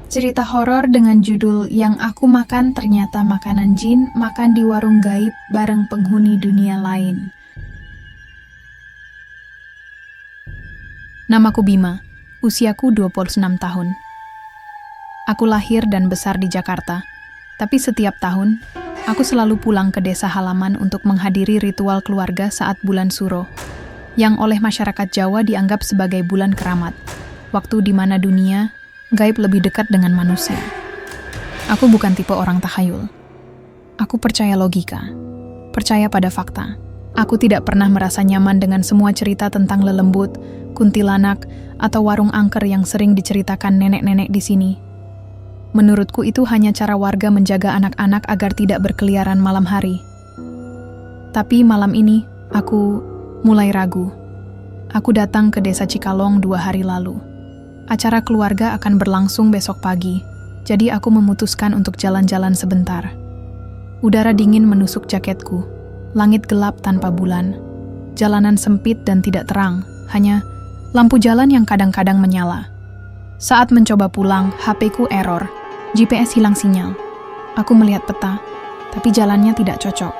Cerita horor dengan judul Yang Aku Makan Ternyata Makanan Jin, makan di warung gaib bareng penghuni dunia lain. Namaku Bima, usiaku 26 tahun. Aku lahir dan besar di Jakarta, tapi setiap tahun, aku selalu pulang ke desa halaman untuk menghadiri ritual keluarga saat bulan Suro, yang oleh masyarakat Jawa dianggap sebagai bulan keramat, waktu di mana dunia gaib lebih dekat dengan manusia. Aku bukan tipe orang tahayul. Aku percaya logika, percaya pada fakta. Aku tidak pernah merasa nyaman dengan semua cerita tentang lelembut, kuntilanak, atau warung angker yang sering diceritakan nenek-nenek di sini. Menurutku itu hanya cara warga menjaga anak-anak agar tidak berkeliaran malam hari. Tapi malam ini, aku mulai ragu. Aku datang ke desa Cikalong 2 hari lalu. Acara keluarga akan berlangsung besok pagi, jadi aku memutuskan untuk jalan-jalan sebentar. Udara dingin menusuk jaketku, langit gelap tanpa bulan, jalanan sempit dan tidak terang, hanya lampu jalan yang kadang-kadang menyala. Saat mencoba pulang, HP-ku error, GPS hilang sinyal. Aku melihat peta, tapi jalannya tidak cocok.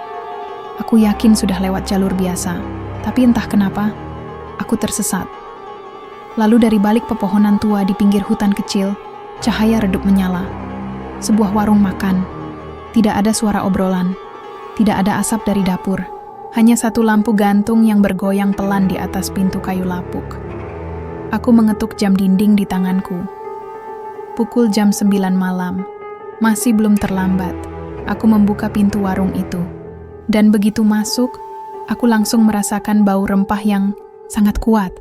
Aku yakin sudah lewat jalur biasa, tapi entah kenapa, aku tersesat. Lalu dari balik pepohonan tua di pinggir hutan kecil, cahaya redup menyala. Sebuah warung makan. Tidak ada suara obrolan. Tidak ada asap dari dapur. Hanya satu lampu gantung yang bergoyang pelan di atas pintu kayu lapuk. Aku mengetuk jam dinding di tanganku. Pukul jam 9 malam. Masih belum terlambat. Aku membuka pintu warung itu. Dan begitu masuk, aku langsung merasakan bau rempah yang sangat kuat.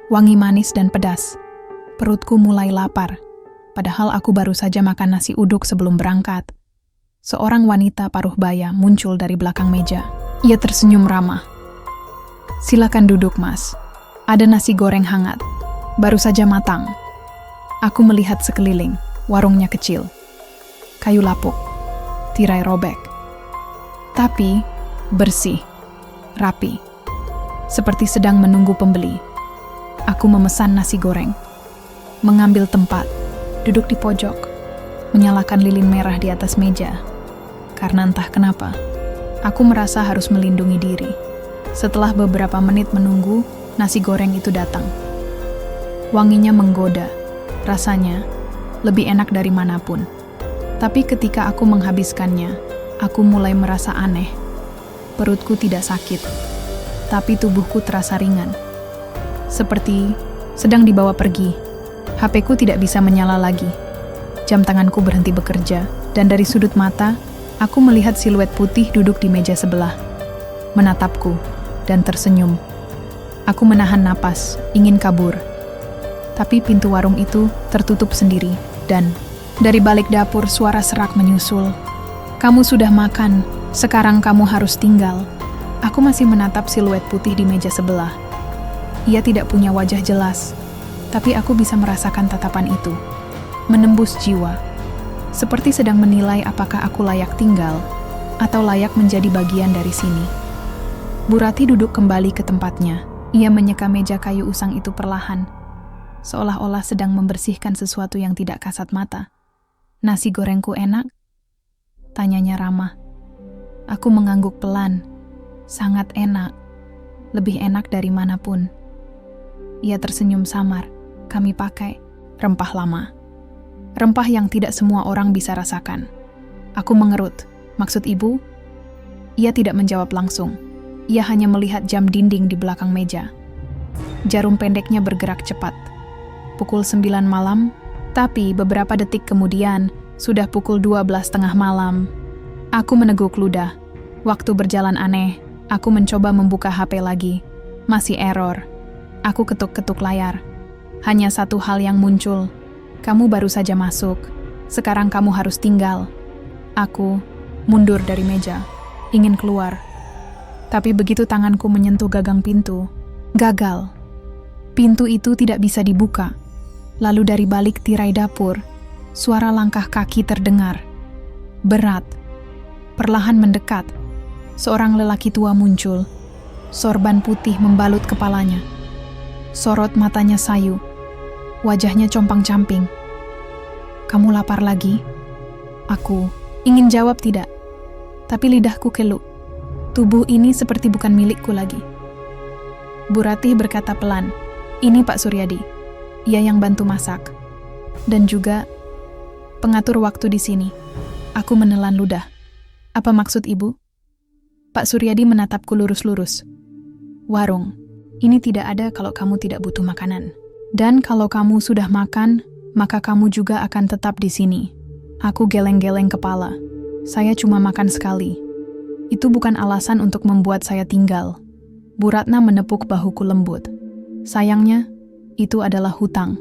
Wangi manis dan pedas. Perutku mulai lapar, padahal aku baru saja makan nasi uduk sebelum berangkat. Seorang wanita paruh baya muncul dari belakang meja. Ia tersenyum ramah. "Silakan duduk, Mas. Ada nasi goreng hangat. Baru saja matang." Aku melihat sekeliling. Warungnya kecil. Kayu lapuk. Tirai robek. Tapi bersih. Rapi. Seperti sedang menunggu pembeli. Aku memesan nasi goreng, mengambil tempat, duduk di pojok, menyalakan lilin merah di atas meja. Karena entah kenapa, aku merasa harus melindungi diri. Setelah beberapa menit menunggu, nasi goreng itu datang. Wanginya menggoda, rasanya lebih enak dari manapun. Tapi ketika aku menghabiskannya, aku mulai merasa aneh. Perutku tidak sakit, tapi tubuhku terasa ringan. Seperti sedang dibawa pergi. HP-ku tidak bisa menyala lagi. Jam tanganku berhenti bekerja, dan dari sudut mata, aku melihat siluet putih duduk di meja sebelah. Menatapku, dan tersenyum. Aku menahan napas, ingin kabur. Tapi pintu warung itu tertutup sendiri, dan dari balik dapur suara serak menyusul. "Kamu sudah makan, sekarang kamu harus tinggal." Aku masih menatap siluet putih di meja sebelah. Ia tidak punya wajah jelas, tapi aku bisa merasakan tatapan itu. Menembus jiwa. Seperti sedang menilai apakah aku layak tinggal, atau layak menjadi bagian dari sini. Bu Rati duduk kembali ke tempatnya. Ia menyeka meja kayu usang itu perlahan, seolah-olah sedang membersihkan sesuatu yang tidak kasat mata. "Nasi gorengku enak?" tanyanya ramah. Aku mengangguk pelan. "Sangat enak. Lebih enak dari manapun." Ia tersenyum samar. "Kami pakai rempah lama. Rempah yang tidak semua orang bisa rasakan." Aku mengerut. "Maksud ibu?" Ia tidak menjawab langsung. Ia hanya melihat jam dinding di belakang meja. Jarum pendeknya bergerak cepat. Pukul 9 malam, tapi beberapa detik kemudian sudah pukul 12:30 malam. Aku meneguk ludah. Waktu berjalan aneh. Aku mencoba membuka HP lagi. Masih error. Aku ketuk-ketuk layar. Hanya satu hal yang muncul. "Kamu baru saja masuk. Sekarang kamu harus tinggal." Aku mundur dari meja, ingin keluar. Tapi begitu tanganku menyentuh gagang pintu, gagal. Pintu itu tidak bisa dibuka. Lalu dari balik tirai dapur, suara langkah kaki terdengar. Berat. Perlahan mendekat. Seorang lelaki tua muncul. Sorban putih membalut kepalanya. Sorot matanya sayu. Wajahnya compang-camping. Kamu lapar lagi? Aku ingin jawab tidak, tapi lidahku keluh. Tubuh ini seperti bukan milikku lagi. Bu Ratih berkata pelan, "Ini Pak Suryadi, ia yang bantu masak. Dan juga pengatur waktu di sini." Aku menelan ludah. "Apa maksud Ibu?" Pak Suryadi menatapku lurus-lurus. "Warung, ini tidak ada kalau kamu tidak butuh makanan. Dan kalau kamu sudah makan, maka kamu juga akan tetap di sini." Aku geleng-geleng kepala. Saya cuma makan sekali. Itu bukan alasan untuk membuat saya tinggal. Bu Ratna menepuk bahuku lembut. "Sayangnya, itu adalah hutang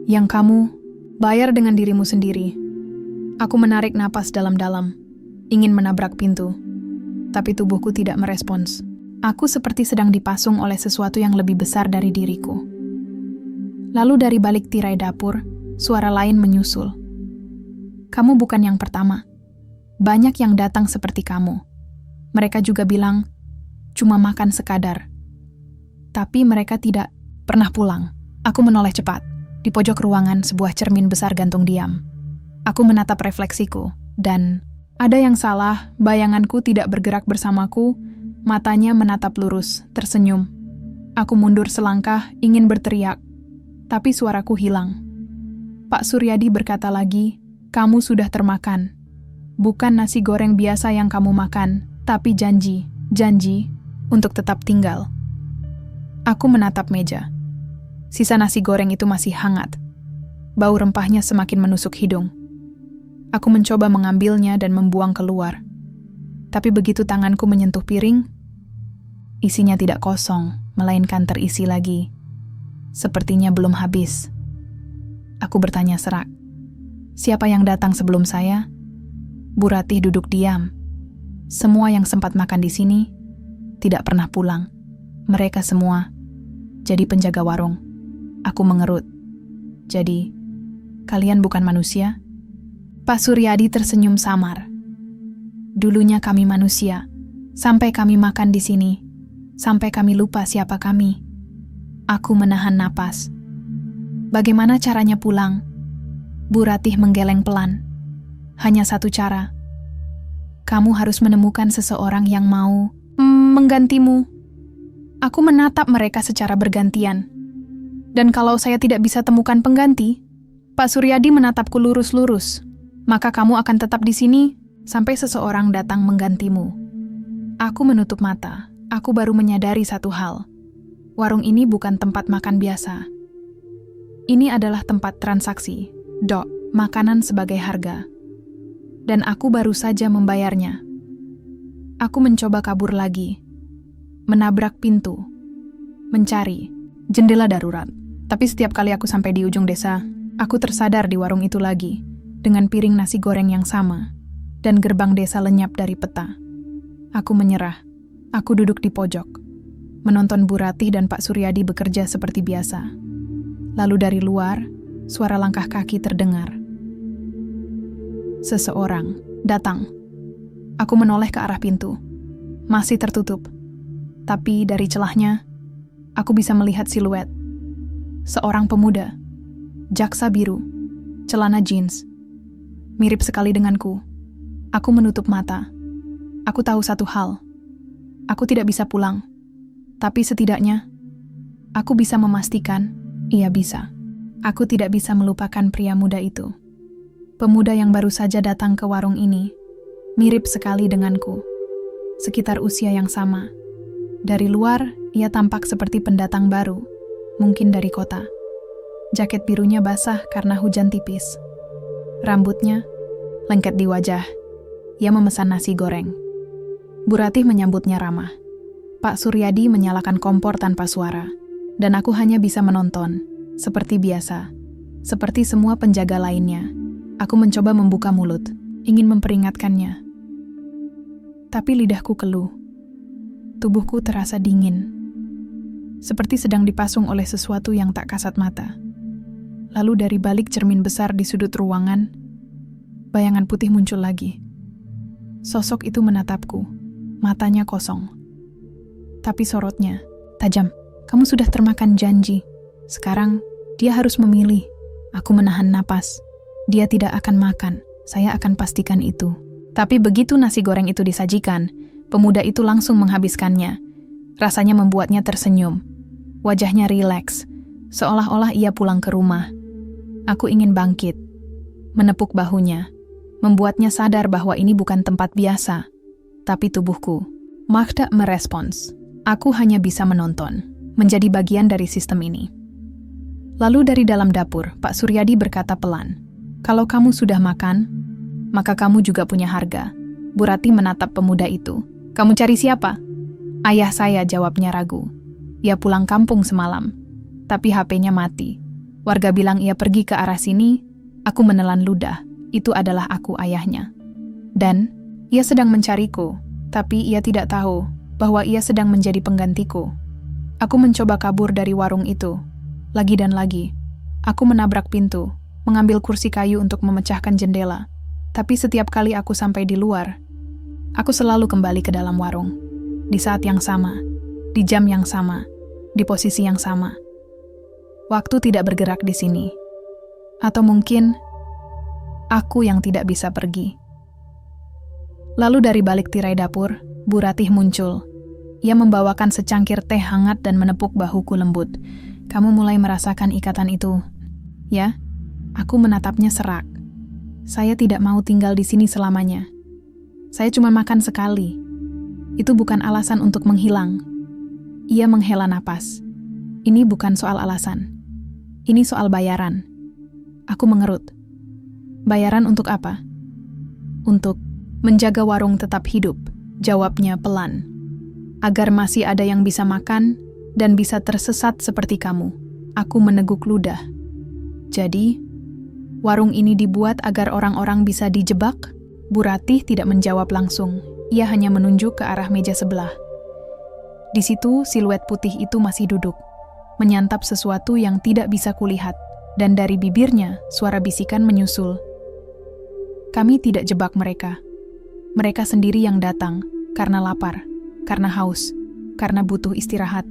yang kamu bayar dengan dirimu sendiri." Aku menarik napas dalam-dalam, ingin menabrak pintu. Tapi tubuhku tidak merespons. Aku seperti sedang dipasung oleh sesuatu yang lebih besar dari diriku. Lalu dari balik tirai dapur, suara lain menyusul. "Kamu bukan yang pertama. Banyak yang datang seperti kamu. Mereka juga bilang, cuma makan sekadar. Tapi mereka tidak pernah pulang." Aku menoleh cepat. Di pojok ruangan sebuah cermin besar gantung diam. Aku menatap refleksiku, dan ada yang salah, bayanganku tidak bergerak bersamaku, matanya menatap lurus, tersenyum. Aku mundur selangkah, ingin berteriak, tapi suaraku hilang. Pak Suryadi berkata lagi, "Kamu sudah termakan. Bukan nasi goreng biasa yang kamu makan, tapi janji untuk tetap tinggal." Aku menatap meja. Sisa nasi goreng itu masih hangat. Bau rempahnya semakin menusuk hidung. Aku mencoba mengambilnya dan membuang keluar. Tapi begitu tanganku menyentuh piring, isinya tidak kosong, melainkan terisi lagi. Sepertinya belum habis. Aku bertanya serak, "Siapa yang datang sebelum saya?" Bu Ratih duduk diam. Semua yang sempat makan di sini tidak pernah pulang. Mereka semua jadi penjaga warung. Aku mengerut. "Jadi, kalian bukan manusia?" Pak Suryadi tersenyum samar. "Dulunya kami manusia, sampai kami makan di sini, sampai kami lupa siapa kami." Aku menahan napas. "Bagaimana caranya pulang?" Bu Ratih menggeleng pelan. "Hanya satu cara. Kamu harus menemukan seseorang yang mau menggantimu." Aku menatap mereka secara bergantian. "Dan kalau saya tidak bisa temukan pengganti?" Pak Suryadi menatapku lurus-lurus. "Maka kamu akan tetap di sini sampai seseorang datang menggantimu." Aku menutup mata. Aku baru menyadari satu hal. Warung ini bukan tempat makan biasa. Ini adalah tempat transaksi, makanan sebagai harga. Dan aku baru saja membayarnya. Aku mencoba kabur lagi. Menabrak pintu. Mencari jendela darurat. Tapi setiap kali aku sampai di ujung desa, aku tersadar di warung itu lagi, dengan piring nasi goreng yang sama, dan gerbang desa lenyap dari peta. Aku menyerah. Aku duduk di pojok, menonton Bu Ratih dan Pak Suryadi bekerja seperti biasa. Lalu dari luar, suara langkah kaki terdengar. Seseorang datang. Aku menoleh ke arah pintu. Masih tertutup. Tapi dari celahnya, aku bisa melihat siluet. Seorang pemuda. Jaksa biru. Celana jeans. Mirip sekali denganku. Aku menutup mata. Aku tahu satu hal. Aku tidak bisa pulang. Tapi setidaknya, aku bisa memastikan ia bisa. Aku tidak bisa melupakan pria muda itu. Pemuda yang baru saja datang ke warung ini. Mirip sekali denganku. Sekitar usia yang sama. Dari luar, ia tampak seperti pendatang baru. Mungkin dari kota. Jaket birunya basah karena hujan tipis. Rambutnya lengket di wajah. Ia memesan nasi goreng. Bu Ratih menyambutnya ramah. Pak Suryadi menyalakan kompor tanpa suara. Dan aku hanya bisa menonton. Seperti biasa. Seperti semua penjaga lainnya. Aku mencoba membuka mulut. Ingin memperingatkannya. Tapi lidahku keluh. Tubuhku terasa dingin. Seperti sedang dipasung oleh sesuatu yang tak kasat mata. Lalu dari balik cermin besar di sudut ruangan, bayangan putih muncul lagi. Sosok itu menatapku, matanya kosong. Tapi sorotnya tajam. "Kamu sudah termakan janji. Sekarang dia harus memilih." Aku menahan napas. Dia tidak akan makan, saya akan pastikan itu. Tapi begitu nasi goreng itu disajikan, pemuda itu langsung menghabiskannya. Rasanya membuatnya tersenyum. Wajahnya rileks, seolah-olah ia pulang ke rumah. Aku ingin bangkit, menepuk bahunya, membuatnya sadar bahwa ini bukan tempat biasa. Tapi tubuhku tidak merespons. Aku hanya bisa menonton, menjadi bagian dari sistem ini. Lalu dari dalam dapur, Pak Suryadi berkata pelan, "Kalau kamu sudah makan, maka kamu juga punya harga." Bu Ratih menatap pemuda itu. "Kamu cari siapa?" "Ayah saya," jawabnya ragu. "Ia pulang kampung semalam, tapi HP-nya mati. Warga bilang ia pergi ke arah sini." Aku menelan ludah. Itu adalah aku, ayahnya. Dan ia sedang mencariku, tapi ia tidak tahu bahwa ia sedang menjadi penggantiku. Aku mencoba kabur dari warung itu. Lagi dan lagi, aku menabrak pintu, mengambil kursi kayu untuk memecahkan jendela. Tapi setiap kali aku sampai di luar, aku selalu kembali ke dalam warung. Di saat yang sama, di jam yang sama, di posisi yang sama. Waktu tidak bergerak di sini. Atau mungkin, aku yang tidak bisa pergi. Lalu dari balik tirai dapur, Bu Ratih muncul. Ia membawakan secangkir teh hangat dan menepuk bahuku lembut. "Kamu mulai merasakan ikatan itu, ya?" Aku menatapnya serak. "Saya tidak mau tinggal di sini selamanya. Saya cuma makan sekali. Itu bukan alasan untuk menghilang." Ia menghela napas. "Ini bukan soal alasan. Ini soal bayaran." Aku mengerut. "Bayaran untuk apa?" "Untuk menjaga warung tetap hidup," jawabnya pelan. "Agar masih ada yang bisa makan dan bisa tersesat seperti kamu." Aku meneguk ludah. "Jadi, warung ini dibuat agar orang-orang bisa dijebak?" Bu Ratih tidak menjawab langsung. Ia hanya menunjuk ke arah meja sebelah. Di situ, siluet putih itu masih duduk, menyantap sesuatu yang tidak bisa kulihat, dan dari bibirnya, suara bisikan menyusul. "Kami tidak jebak mereka. Mereka sendiri yang datang, karena lapar, karena haus, karena butuh istirahat."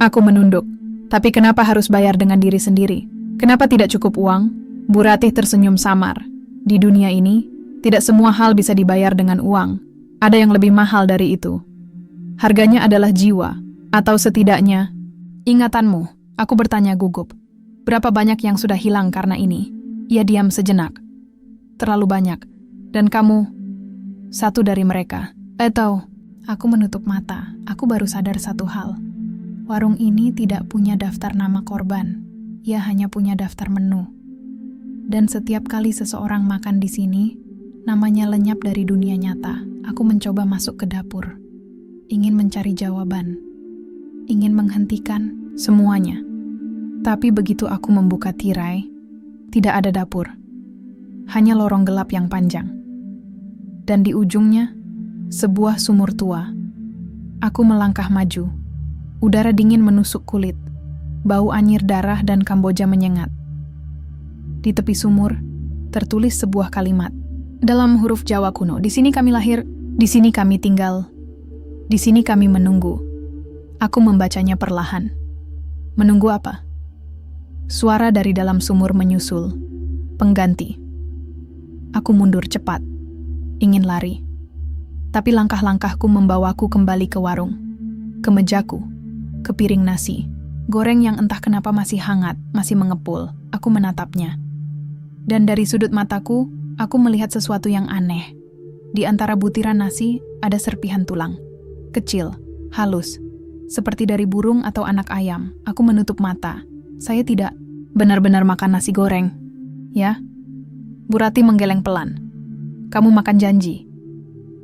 Aku menunduk. "Tapi kenapa harus bayar dengan diri sendiri? Kenapa tidak cukup uang?" Bu Ratih tersenyum samar. "Di dunia ini, tidak semua hal bisa dibayar dengan uang. Ada yang lebih mahal dari itu. Harganya adalah jiwa, atau setidaknya ingatanmu." Aku bertanya gugup. "Berapa banyak yang sudah hilang karena ini?" Ia diam sejenak. "Terlalu banyak. Dan kamu satu dari mereka." Atau aku menutup mata. Aku baru sadar satu hal. Warung ini tidak punya daftar nama korban. Ia hanya punya daftar menu. Dan setiap kali seseorang makan di sini, namanya lenyap dari dunia nyata. Aku mencoba masuk ke dapur. Ingin mencari jawaban. Ingin menghentikan semuanya. Tapi begitu aku membuka tirai, tidak ada dapur. Hanya lorong gelap yang panjang. Dan di ujungnya, sebuah sumur tua. Aku melangkah maju. Udara dingin menusuk kulit. Bau anyir darah dan Kamboja menyengat. Di tepi sumur, tertulis sebuah kalimat. Dalam huruf Jawa kuno, "Di sini kami lahir, di sini kami tinggal, di sini kami menunggu." Aku membacanya perlahan. Menunggu apa? Suara dari dalam sumur menyusul. "Pengganti." Aku mundur cepat. Ingin lari. Tapi langkah-langkahku membawaku kembali ke warung. Ke mejaku. Ke piring nasi. Goreng yang entah kenapa masih hangat, masih mengepul. Aku menatapnya. Dan dari sudut mataku, aku melihat sesuatu yang aneh. Di antara butiran nasi, ada serpihan tulang. Kecil, halus. Seperti dari burung atau anak ayam. Aku menutup mata. Saya tidak benar-benar makan nasi goreng. Ya? Bu Ratih menggeleng pelan. "Kamu makan janji.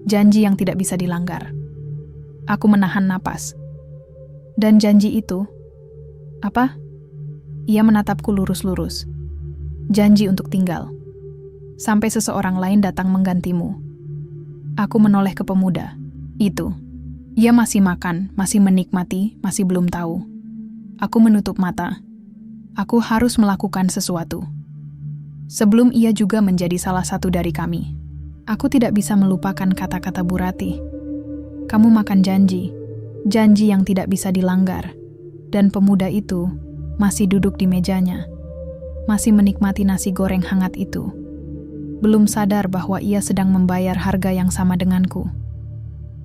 Janji yang tidak bisa dilanggar." Aku menahan napas. "Dan janji itu?" "Apa?" Ia menatapku lurus-lurus. "Janji untuk tinggal. Sampai seseorang lain datang menggantimu." Aku menoleh ke pemuda. Itu. Ia masih makan, masih menikmati, masih belum tahu. Aku menutup mata. Aku harus melakukan sesuatu. Sebelum ia juga menjadi salah satu dari kami. Aku tidak bisa melupakan kata-kata Bu Ratih. Kamu makan janji. Janji yang tidak bisa dilanggar. Dan pemuda itu masih duduk di mejanya. Masih menikmati nasi goreng hangat itu. belum sadar bahwa ia sedang membayar harga yang sama denganku.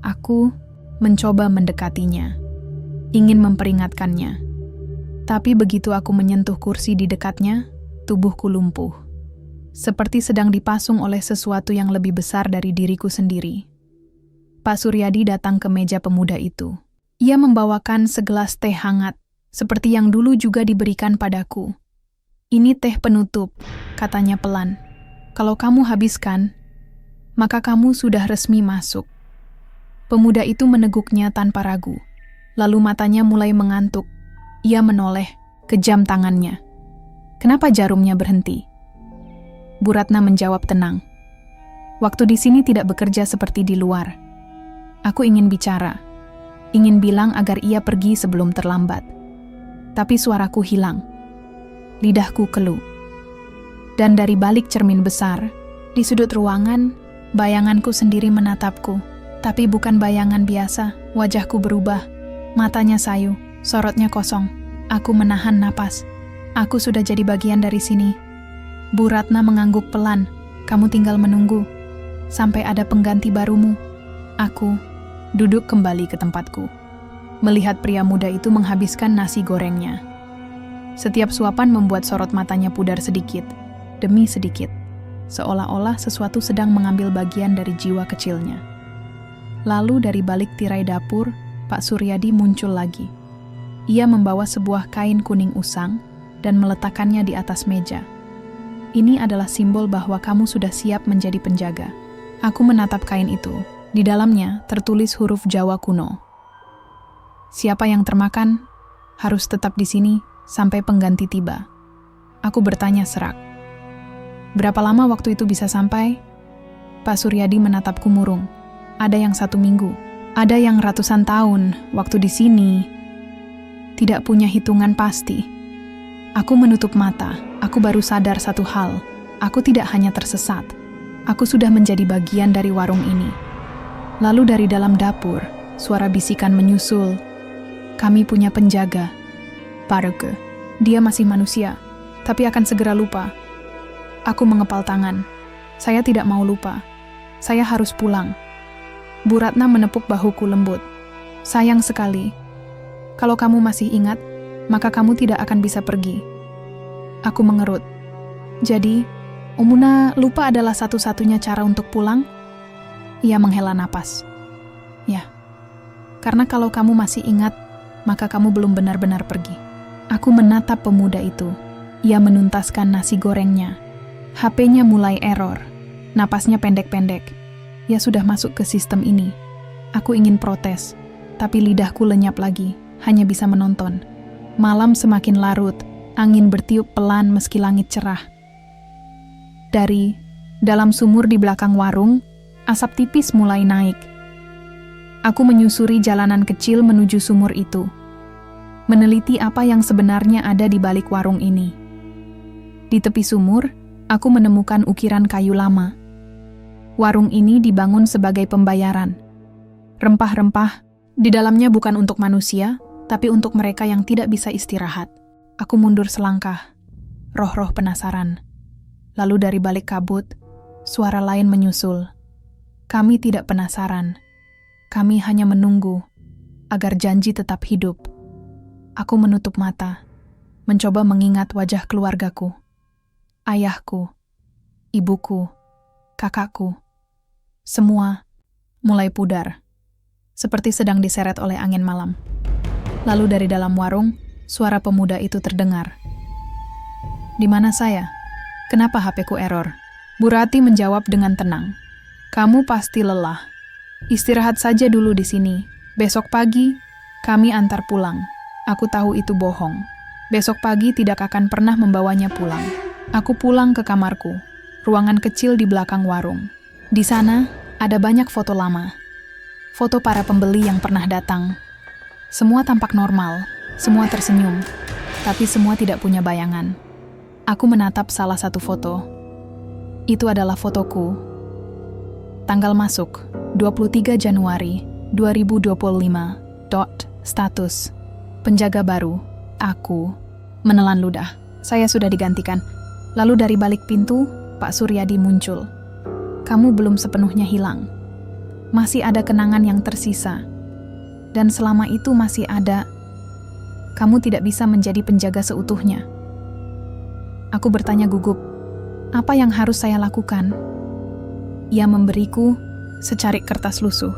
Aku mencoba mendekatinya, ingin memperingatkannya. Tapi begitu aku menyentuh kursi di dekatnya, tubuhku lumpuh. Seperti sedang dipasung oleh sesuatu yang lebih besar dari diriku sendiri. Pak Suryadi datang ke meja pemuda itu. Ia membawakan segelas teh hangat, seperti yang dulu juga diberikan padaku. "Ini teh penutup," katanya pelan. "Kalau kamu habiskan, maka kamu sudah resmi masuk." Pemuda itu meneguknya tanpa ragu. Lalu matanya mulai mengantuk. Ia menoleh ke jam tangannya. "Kenapa jarumnya berhenti?" Bu Ratna menjawab tenang. "Waktu di sini tidak bekerja seperti di luar. Aku ingin bicara, ingin bilang agar ia pergi sebelum terlambat. Tapi suaraku hilang. Lidahku keluh. Dan dari balik cermin besar, di sudut ruangan, bayanganku sendiri menatapku. Tapi bukan bayangan biasa, wajahku berubah. Matanya sayu, sorotnya kosong. Aku menahan napas. Aku sudah jadi bagian dari sini. Bu Ratna mengangguk pelan. "Kamu tinggal menunggu sampai ada pengganti barumu." Aku duduk kembali ke tempatku, melihat pria muda itu menghabiskan nasi gorengnya. Setiap suapan membuat sorot matanya pudar sedikit demi sedikit, seolah-olah sesuatu sedang mengambil bagian dari jiwa kecilnya. Lalu dari balik tirai dapur, Pak Suryadi muncul lagi. Ia membawa sebuah kain kuning usang dan meletakkannya di atas meja. "Ini adalah simbol bahwa kamu sudah siap menjadi penjaga." Aku menatap kain itu. Di dalamnya tertulis huruf Jawa kuno. "Siapa yang termakan harus tetap di sini sampai pengganti tiba." Aku bertanya serak. "Berapa lama waktu itu bisa sampai?" Pak Suryadi menatapku murung. "Ada yang 1 minggu, ada yang ratusan tahun. Waktu di sini tidak punya hitungan pasti." Aku menutup mata. Aku baru sadar satu hal. Aku tidak hanya tersesat. Aku sudah menjadi bagian dari warung ini. Lalu dari dalam dapur, suara bisikan menyusul. "Kami punya penjaga. Parke. Dia masih manusia, tapi akan segera lupa." Aku mengepal tangan. Saya tidak mau lupa. Saya harus pulang. Bu Ratna menepuk bahuku lembut. "Sayang sekali. Kalau kamu masih ingat, maka kamu tidak akan bisa pergi." Aku mengerut. "Jadi, Umuna lupa adalah satu-satunya cara untuk pulang?" Ia menghela napas. "Ya, karena kalau kamu masih ingat, maka kamu belum benar-benar pergi." Aku menatap pemuda itu. Ia menuntaskan nasi gorengnya. HP-nya mulai error. Napasnya pendek-pendek. Ia sudah masuk ke sistem ini. Aku ingin protes, tapi lidahku lenyap lagi, hanya bisa menonton. Malam semakin larut, angin bertiup pelan meski langit cerah. Dari dalam sumur di belakang warung, asap tipis mulai naik. Aku menyusuri jalanan kecil menuju sumur itu, meneliti apa yang sebenarnya ada di balik warung ini. Di tepi sumur, aku menemukan ukiran kayu lama. Warung ini dibangun sebagai pembayaran. Rempah-rempah di dalamnya bukan untuk manusia, tapi untuk mereka yang tidak bisa istirahat. Aku mundur selangkah, roh-roh penasaran. Lalu dari balik kabut, suara lain menyusul. Kami tidak penasaran. Kami hanya menunggu agar janji tetap hidup. Aku menutup mata, mencoba mengingat wajah keluargaku. Ayahku, ibuku, kakakku. Semua mulai pudar, seperti sedang diseret oleh angin malam. Lalu dari dalam warung, suara pemuda itu terdengar. "Di mana saya? Kenapa HP-ku error?" Bu Rati menjawab dengan tenang. "Kamu pasti lelah. Istirahat saja dulu di sini. Besok pagi, kami antar pulang." Aku tahu itu bohong. Besok pagi tidak akan pernah membawanya pulang. Aku pulang ke kamarku, ruangan kecil di belakang warung. Di sana, ada banyak foto lama. Foto para pembeli yang pernah datang. Semua tampak normal, semua tersenyum, tapi semua tidak punya bayangan. Aku menatap salah satu foto. Itu adalah fotoku. Tanggal masuk, 23 Januari 2025. Status. Penjaga baru. Aku. Menelan ludah. Saya sudah digantikan. Lalu dari balik pintu, Pak Suryadi muncul. Kamu belum sepenuhnya hilang. Masih ada kenangan yang tersisa. Dan selama itu masih ada, kamu tidak bisa menjadi penjaga seutuhnya. Aku bertanya gugup, apa yang harus saya lakukan? Ia memberiku secarik kertas lusuh.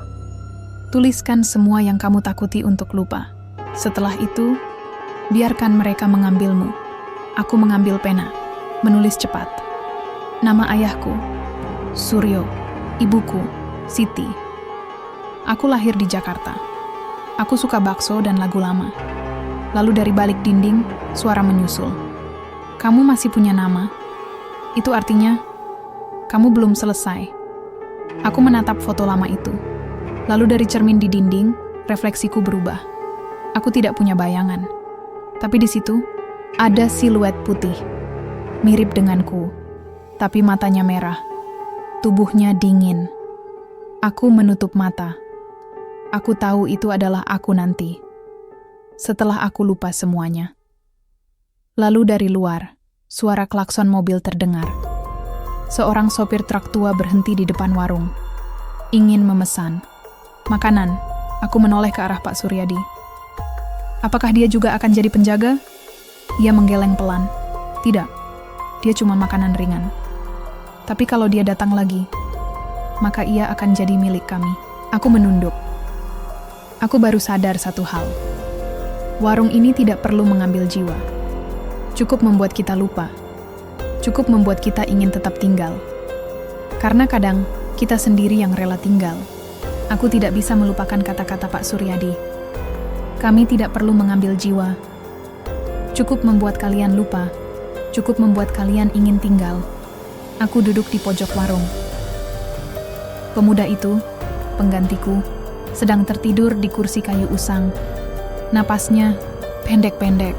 Tuliskan semua yang kamu takuti untuk lupa. Setelah itu, biarkan mereka mengambilmu. Aku mengambil pena, menulis cepat. Nama ayahku, Suryo, ibuku, Siti. Aku lahir di Jakarta. Aku suka bakso dan lagu lama. Lalu dari balik dinding, suara menyusul. Kamu masih punya nama? Itu artinya, kamu belum selesai. Aku menatap foto lama itu. Lalu dari cermin di dinding, refleksiku berubah. Aku tidak punya bayangan. Tapi di situ, ada siluet putih. Mirip denganku. Tapi matanya merah. Tubuhnya dingin. Aku menutup mata. Aku tahu itu adalah aku nanti. Setelah aku lupa semuanya. Lalu dari luar, suara klakson mobil terdengar. Seorang sopir truk tua berhenti di depan warung. Ingin memesan makanan. Aku menoleh ke arah Pak Suryadi. Apakah dia juga akan jadi penjaga? Ia menggeleng pelan. Tidak, dia cuma makanan ringan. Tapi kalau dia datang lagi, maka ia akan jadi milik kami. Aku menunduk. Aku baru sadar satu hal. Warung ini tidak perlu mengambil jiwa. Cukup membuat kita lupa. Cukup membuat kita ingin tetap tinggal. Karena kadang, kita sendiri yang rela tinggal. Aku tidak bisa melupakan kata-kata Pak Suryadi. Kami tidak perlu mengambil jiwa. Cukup membuat kalian lupa. Cukup membuat kalian ingin tinggal. Aku duduk di pojok warung. Pemuda itu, penggantiku, sedang tertidur di kursi kayu usang. Napasnya pendek-pendek.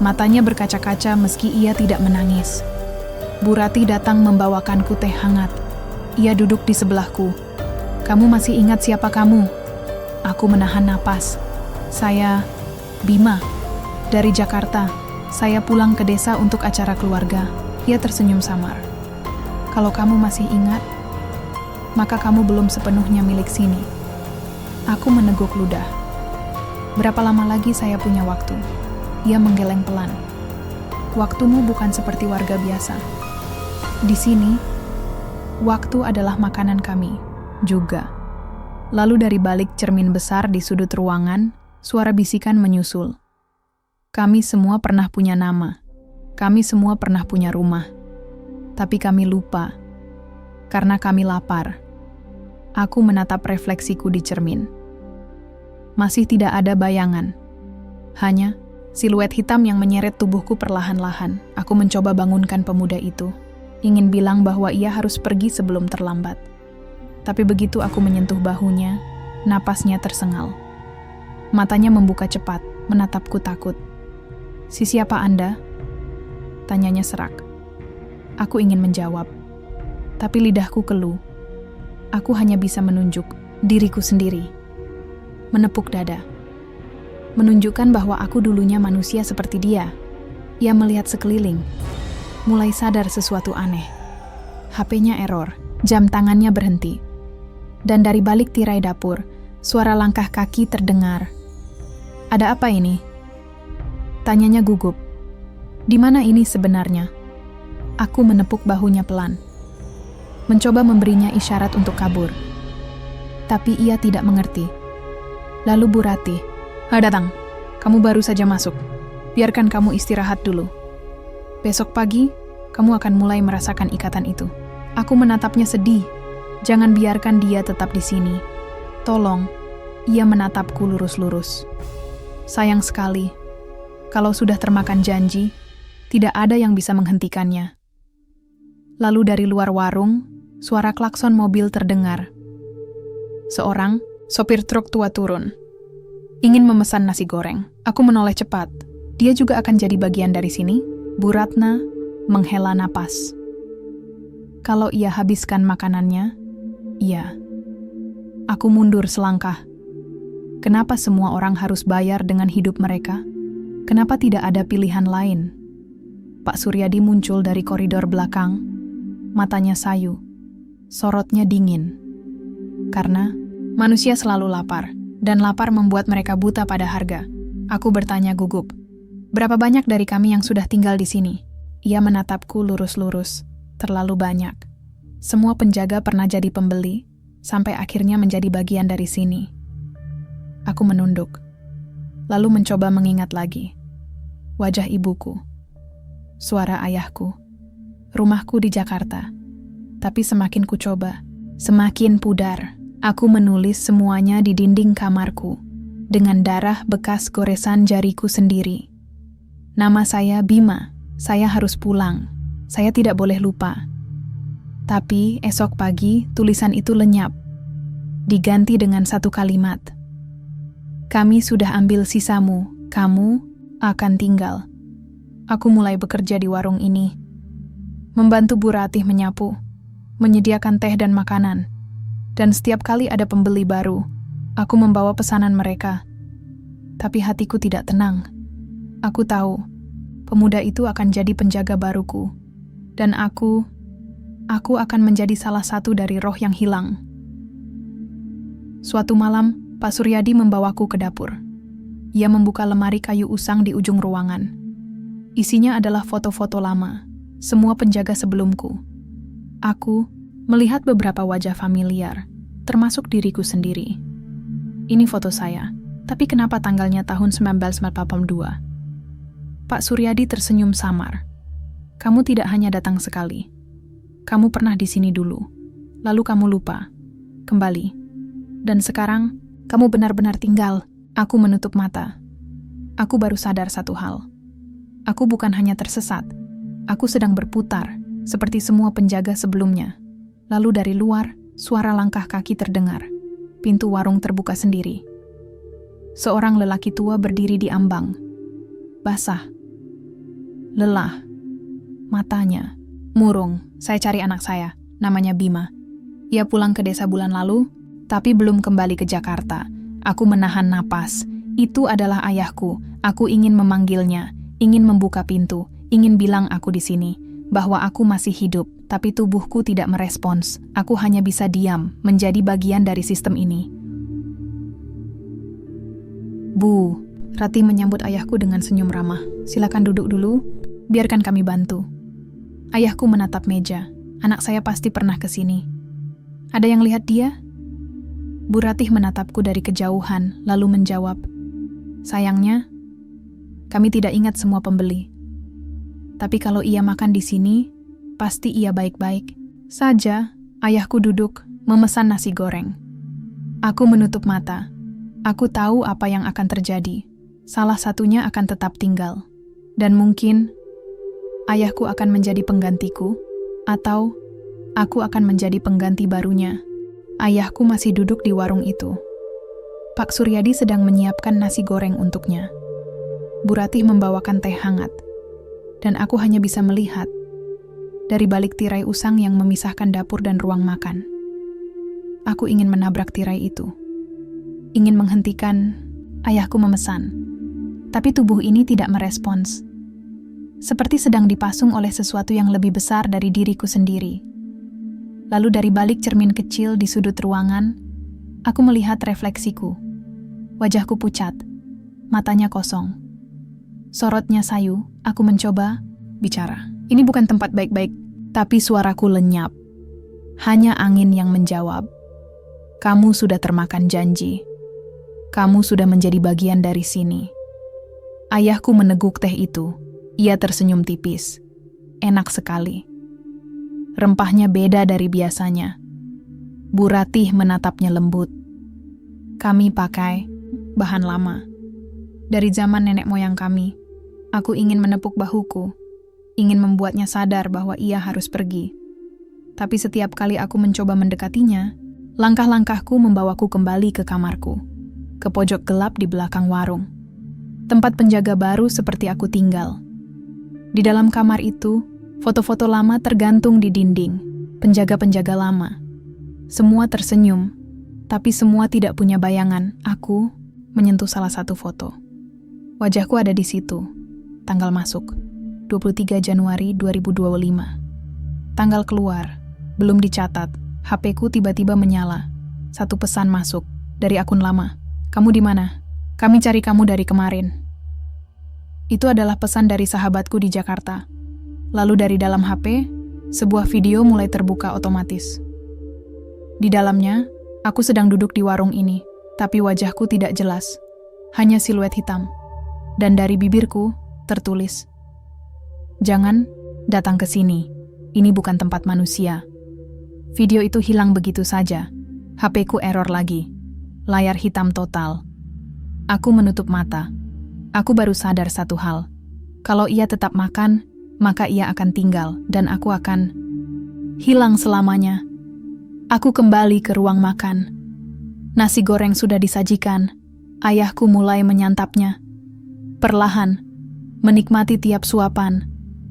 Matanya berkaca-kaca meski ia tidak menangis. Bu Rati datang membawakanku teh hangat. Ia duduk di sebelahku. Kamu masih ingat siapa kamu? Aku menahan napas. Saya, Bima. Dari Jakarta. Saya pulang ke desa untuk acara keluarga. Ia tersenyum samar. Kalau kamu masih ingat, maka kamu belum sepenuhnya milik sini. Aku meneguk ludah. Berapa lama lagi saya punya waktu? Ia menggeleng pelan. Waktumu bukan seperti warga biasa. Di sini, waktu adalah makanan kami, juga. Lalu dari balik cermin besar di sudut ruangan, suara bisikan menyusul. Kami semua pernah punya nama. Kami semua pernah punya rumah. Tapi kami lupa. Karena kami lapar. Aku menatap refleksiku di cermin. Masih tidak ada bayangan. Hanya siluet hitam yang menyeret tubuhku perlahan-lahan. Aku mencoba bangunkan pemuda itu. Ingin bilang bahwa ia harus pergi sebelum terlambat. Tapi begitu aku menyentuh bahunya, napasnya tersengal. Matanya membuka cepat, menatapku takut. Si siapa Anda? Tanyanya serak. Aku ingin menjawab. Tapi lidahku keluh. Aku hanya bisa menunjuk diriku sendiri. Menepuk dada. Menunjukkan bahwa aku dulunya manusia seperti dia. Ia melihat sekeliling. Mulai sadar sesuatu aneh. HP-nya error. Jam tangannya berhenti. Dan dari balik tirai dapur, suara langkah kaki terdengar. Ada apa ini? Tanyanya gugup. Di mana ini sebenarnya? Aku menepuk bahunya pelan. Mencoba memberinya isyarat untuk kabur. Tapi ia tidak mengerti. Lalu Bu Rati, datang. Kamu baru saja masuk. Biarkan kamu istirahat dulu. Besok pagi, kamu akan mulai merasakan ikatan itu. Aku menatapnya sedih. Jangan biarkan dia tetap di sini. Tolong. Ia menatapku lurus-lurus. Sayang sekali. Kalau sudah termakan janji, tidak ada yang bisa menghentikannya. Lalu dari luar warung, suara klakson mobil terdengar. Seorang sopir truk tua turun. Ingin memesan nasi goreng. Aku menoleh cepat. Dia juga akan jadi bagian dari sini. Bu Ratna menghela napas. Kalau ia habiskan makanannya, iya. Aku mundur selangkah. Kenapa semua orang harus bayar dengan hidup mereka? Kenapa tidak ada pilihan lain? Pak Suryadi muncul dari koridor belakang. matanya sayu, sorotnya dingin. Karena manusia selalu lapar, dan lapar membuat mereka buta pada harga. Aku bertanya gugup, "Berapa banyak dari kami yang sudah tinggal di sini?" Ia menatapku lurus-lurus. Terlalu banyak. Semua penjaga pernah jadi pembeli, sampai akhirnya menjadi bagian dari sini. Aku menunduk, lalu mencoba mengingat lagi. Wajah ibuku, suara ayahku, rumahku di Jakarta. Tapi semakin ku coba, semakin pudar. Aku menulis semuanya di dinding kamarku, dengan darah bekas goresan jariku sendiri. Nama saya Bima, saya harus pulang, saya tidak boleh lupa. Tapi esok pagi tulisan itu lenyap, diganti dengan satu kalimat. "Kami sudah ambil sisamu, kamu akan tinggal." Aku mulai bekerja di warung ini, membantu Bu Ratih menyapu, menyediakan teh dan makanan. Dan setiap kali ada pembeli baru, aku membawa pesanan mereka. Tapi hatiku tidak tenang. Aku tahu, pemuda itu akan jadi penjaga baruku. Dan aku akan menjadi salah satu dari roh yang hilang. Suatu malam, Pak Suryadi membawaku ke dapur. Ia membuka lemari kayu usang di ujung ruangan. Isinya adalah foto-foto lama, semua penjaga sebelumku. Aku melihat beberapa wajah familiar, termasuk diriku sendiri. Ini foto saya, tapi kenapa tanggalnya tahun 1982? Pak Suryadi tersenyum samar. "Kamu tidak hanya datang sekali. Kamu pernah di sini dulu, lalu kamu lupa, kembali. Dan sekarang, kamu benar-benar tinggal." Aku menutup mata. Aku baru sadar satu hal. Aku bukan hanya tersesat, aku sedang berputar, seperti semua penjaga sebelumnya. Lalu dari luar, suara langkah kaki terdengar. Pintu warung terbuka sendiri. Seorang lelaki tua berdiri di ambang. Basah. Lelah. Matanya murung. "Saya cari anak saya, namanya Bima. Ia pulang ke desa bulan lalu, tapi belum kembali ke Jakarta." Aku menahan napas. Itu adalah ayahku. Aku ingin memanggilnya, ingin membuka pintu, ingin bilang aku di sini, bahwa aku masih hidup, tapi tubuhku tidak merespons. Aku hanya bisa diam, menjadi bagian dari sistem ini. "Bu," Ratih menyambut ayahku dengan senyum ramah. "Silakan duduk dulu, biarkan kami bantu." Ayahku menatap meja. "Anak saya pasti pernah ke sini. Ada yang lihat dia?" Bu Ratih menatapku dari kejauhan, lalu menjawab, "Sayangnya, kami tidak ingat semua pembeli. Tapi kalau ia makan di sini, pasti ia baik-baik saja." Ayahku duduk, memesan nasi goreng. Aku menutup mata. Aku tahu apa yang akan terjadi. Salah satunya akan tetap tinggal. Dan mungkin ayahku akan menjadi penggantiku, atau aku akan menjadi pengganti barunya. Ayahku masih duduk di warung itu. Pak Suryadi sedang menyiapkan nasi goreng untuknya. Bu Ratih membawakan teh hangat. Dan aku hanya bisa melihat dari balik tirai usang yang memisahkan dapur dan ruang makan. Aku ingin menabrak tirai itu. Ingin menghentikan ayahku memesan. Tapi tubuh ini tidak merespons. Seperti sedang dipasung oleh sesuatu yang lebih besar dari diriku sendiri. Lalu dari balik cermin kecil di sudut ruangan, aku melihat refleksiku. Wajahku pucat, matanya kosong. Sorotnya sayu, aku mencoba bicara. Ini bukan tempat baik-baik, tapi suaraku lenyap. Hanya angin yang menjawab. "Kamu sudah termakan janji. Kamu sudah menjadi bagian dari sini." Ayahku meneguk teh itu. Ia tersenyum tipis. Enak sekali. Rempahnya beda dari biasanya. Bu Ratih menatapnya lembut. "Kami pakai bahan lama. Dari zaman nenek moyang kami. Aku ingin menepuk bahuku. Ingin membuatnya sadar bahwa ia harus pergi. Tapi setiap kali aku mencoba mendekatinya, langkah-langkahku membawaku kembali ke kamarku. Ke pojok gelap di belakang warung. Tempat penjaga baru seperti aku tinggal. Di dalam kamar itu, foto-foto lama tergantung di dinding, penjaga-penjaga lama. Semua tersenyum, tapi semua tidak punya bayangan. Aku menyentuh salah satu foto. Wajahku ada di situ. Tanggal masuk, 23 Januari 2025. Tanggal keluar, belum dicatat. HP-ku tiba-tiba menyala. Satu pesan masuk dari akun lama. Kamu di mana? Kami cari kamu dari kemarin. Itu adalah pesan dari sahabatku di Jakarta. Lalu dari dalam HP, sebuah video mulai terbuka otomatis. Di dalamnya, aku sedang duduk di warung ini, tapi wajahku tidak jelas. Hanya siluet hitam. Dan dari bibirku, tertulis, "Jangan datang ke sini. Ini bukan tempat manusia." Video itu hilang begitu saja. HP-ku error lagi. Layar hitam total. Aku menutup mata. Aku baru sadar satu hal. Kalau ia tetap makan, maka ia akan tinggal dan aku akan hilang selamanya. Aku kembali ke ruang makan. Nasi goreng sudah disajikan. Ayahku mulai menyantapnya. Perlahan, menikmati tiap suapan.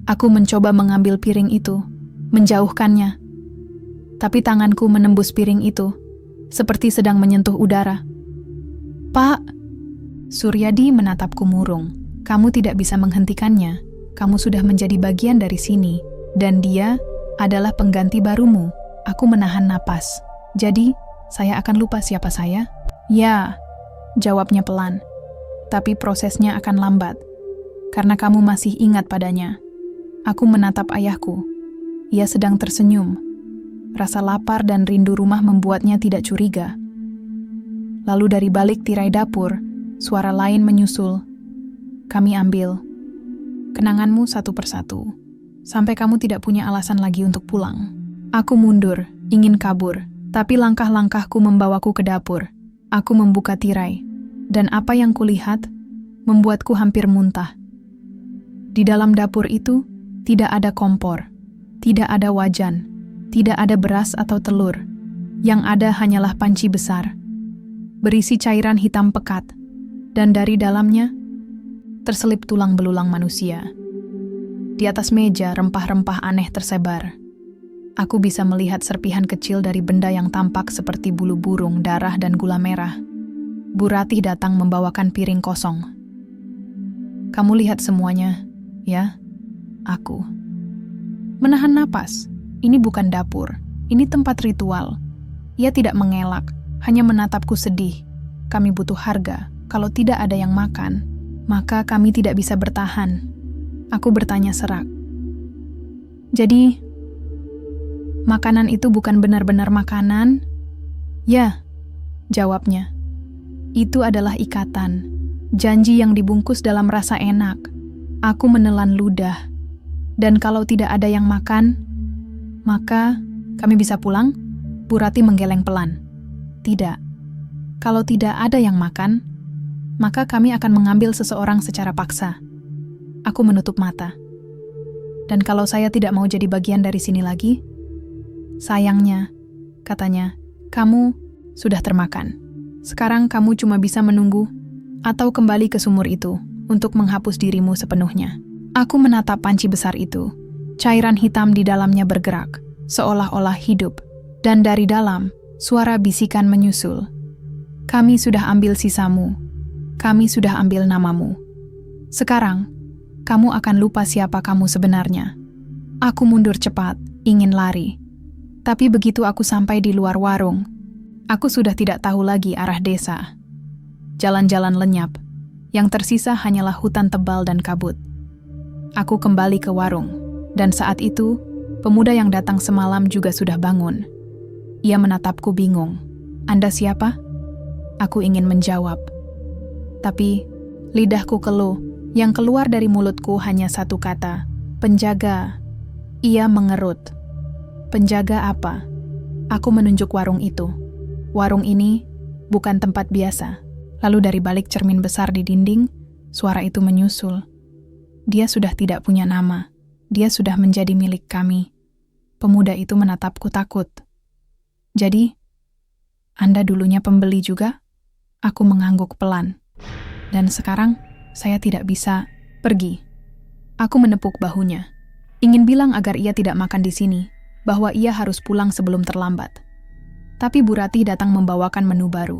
Aku mencoba mengambil piring itu, menjauhkannya. Tapi tanganku menembus piring itu, seperti sedang menyentuh udara. "Pak!" Suryadi menatapku murung. "Kamu tidak bisa menghentikannya. Kamu sudah menjadi bagian dari sini. Dan dia adalah pengganti barumu." Aku menahan napas. "Jadi, saya akan lupa siapa saya?" "Ya," jawabnya pelan. "Tapi prosesnya akan lambat. Karena kamu masih ingat padanya." Aku menatap ayahku. Ia sedang tersenyum. Rasa lapar dan rindu rumah membuatnya tidak curiga. Lalu dari balik tirai dapur, suara lain menyusul. "Kami ambil kenanganmu satu persatu, sampai kamu tidak punya alasan lagi untuk pulang." Aku mundur, ingin kabur, tapi langkah-langkahku membawaku ke dapur. Aku membuka tirai, dan apa yang kulihat membuatku hampir muntah. Di dalam dapur itu, tidak ada kompor, tidak ada wajan, tidak ada beras atau telur. Yang ada hanyalah panci besar, berisi cairan hitam pekat, dan dari dalamnya terselip tulang belulang manusia. Di atas meja, rempah-rempah aneh tersebar. Aku bisa melihat serpihan kecil dari benda yang tampak seperti bulu burung, darah, dan gula merah. Bu Ratih datang membawakan piring kosong. "Kamu lihat semuanya, ya?" Aku menahan napas. Ini bukan dapur, ini tempat ritual. Ia tidak mengelak, hanya menatapku sedih. "Kami butuh harga. Kalau tidak ada yang makan, maka kami tidak bisa bertahan." Aku bertanya serak. "Jadi, makanan itu bukan benar-benar makanan?" "Ya," jawabnya. "Itu adalah ikatan, janji yang dibungkus dalam rasa enak." Aku menelan ludah. "Dan kalau tidak ada yang makan, maka kami bisa pulang?" Bu Ratih menggeleng pelan. "Tidak. Kalau tidak ada yang makan, maka kami akan mengambil seseorang secara paksa." Aku menutup mata. "Dan kalau saya tidak mau jadi bagian dari sini lagi?" "Sayangnya," katanya, "kamu sudah termakan. Sekarang kamu cuma bisa menunggu atau kembali ke sumur itu untuk menghapus dirimu sepenuhnya." Aku menatap panci besar itu. Cairan hitam di dalamnya bergerak, seolah-olah hidup. Dan dari dalam, suara bisikan menyusul. "Kami sudah ambil sisamu. Kami sudah ambil namamu. Sekarang, kamu akan lupa siapa kamu sebenarnya." Aku mundur cepat, ingin lari. Tapi begitu aku sampai di luar warung, aku sudah tidak tahu lagi arah desa. Jalan-jalan lenyap. Yang tersisa hanyalah hutan tebal dan kabut. Aku kembali ke warung, dan saat itu, pemuda yang datang semalam juga sudah bangun. Ia menatapku bingung. "Anda siapa?" Aku ingin menjawab. Tapi, lidahku keluh. Yang keluar dari mulutku hanya satu kata, "Penjaga." Ia mengerut. "Penjaga apa?" Aku menunjuk warung itu. Warung ini bukan tempat biasa. Lalu dari balik cermin besar di dinding, suara itu menyusul. "Dia sudah tidak punya nama. Dia sudah menjadi milik kami." Pemuda itu menatapku takut. "Jadi, Anda dulunya pembeli juga?" Aku mengangguk pelan. "Dan sekarang, saya tidak bisa pergi." Aku menepuk bahunya. Ingin bilang agar ia tidak makan di sini, bahwa ia harus pulang sebelum terlambat. Tapi Bu Ratih datang membawakan menu baru.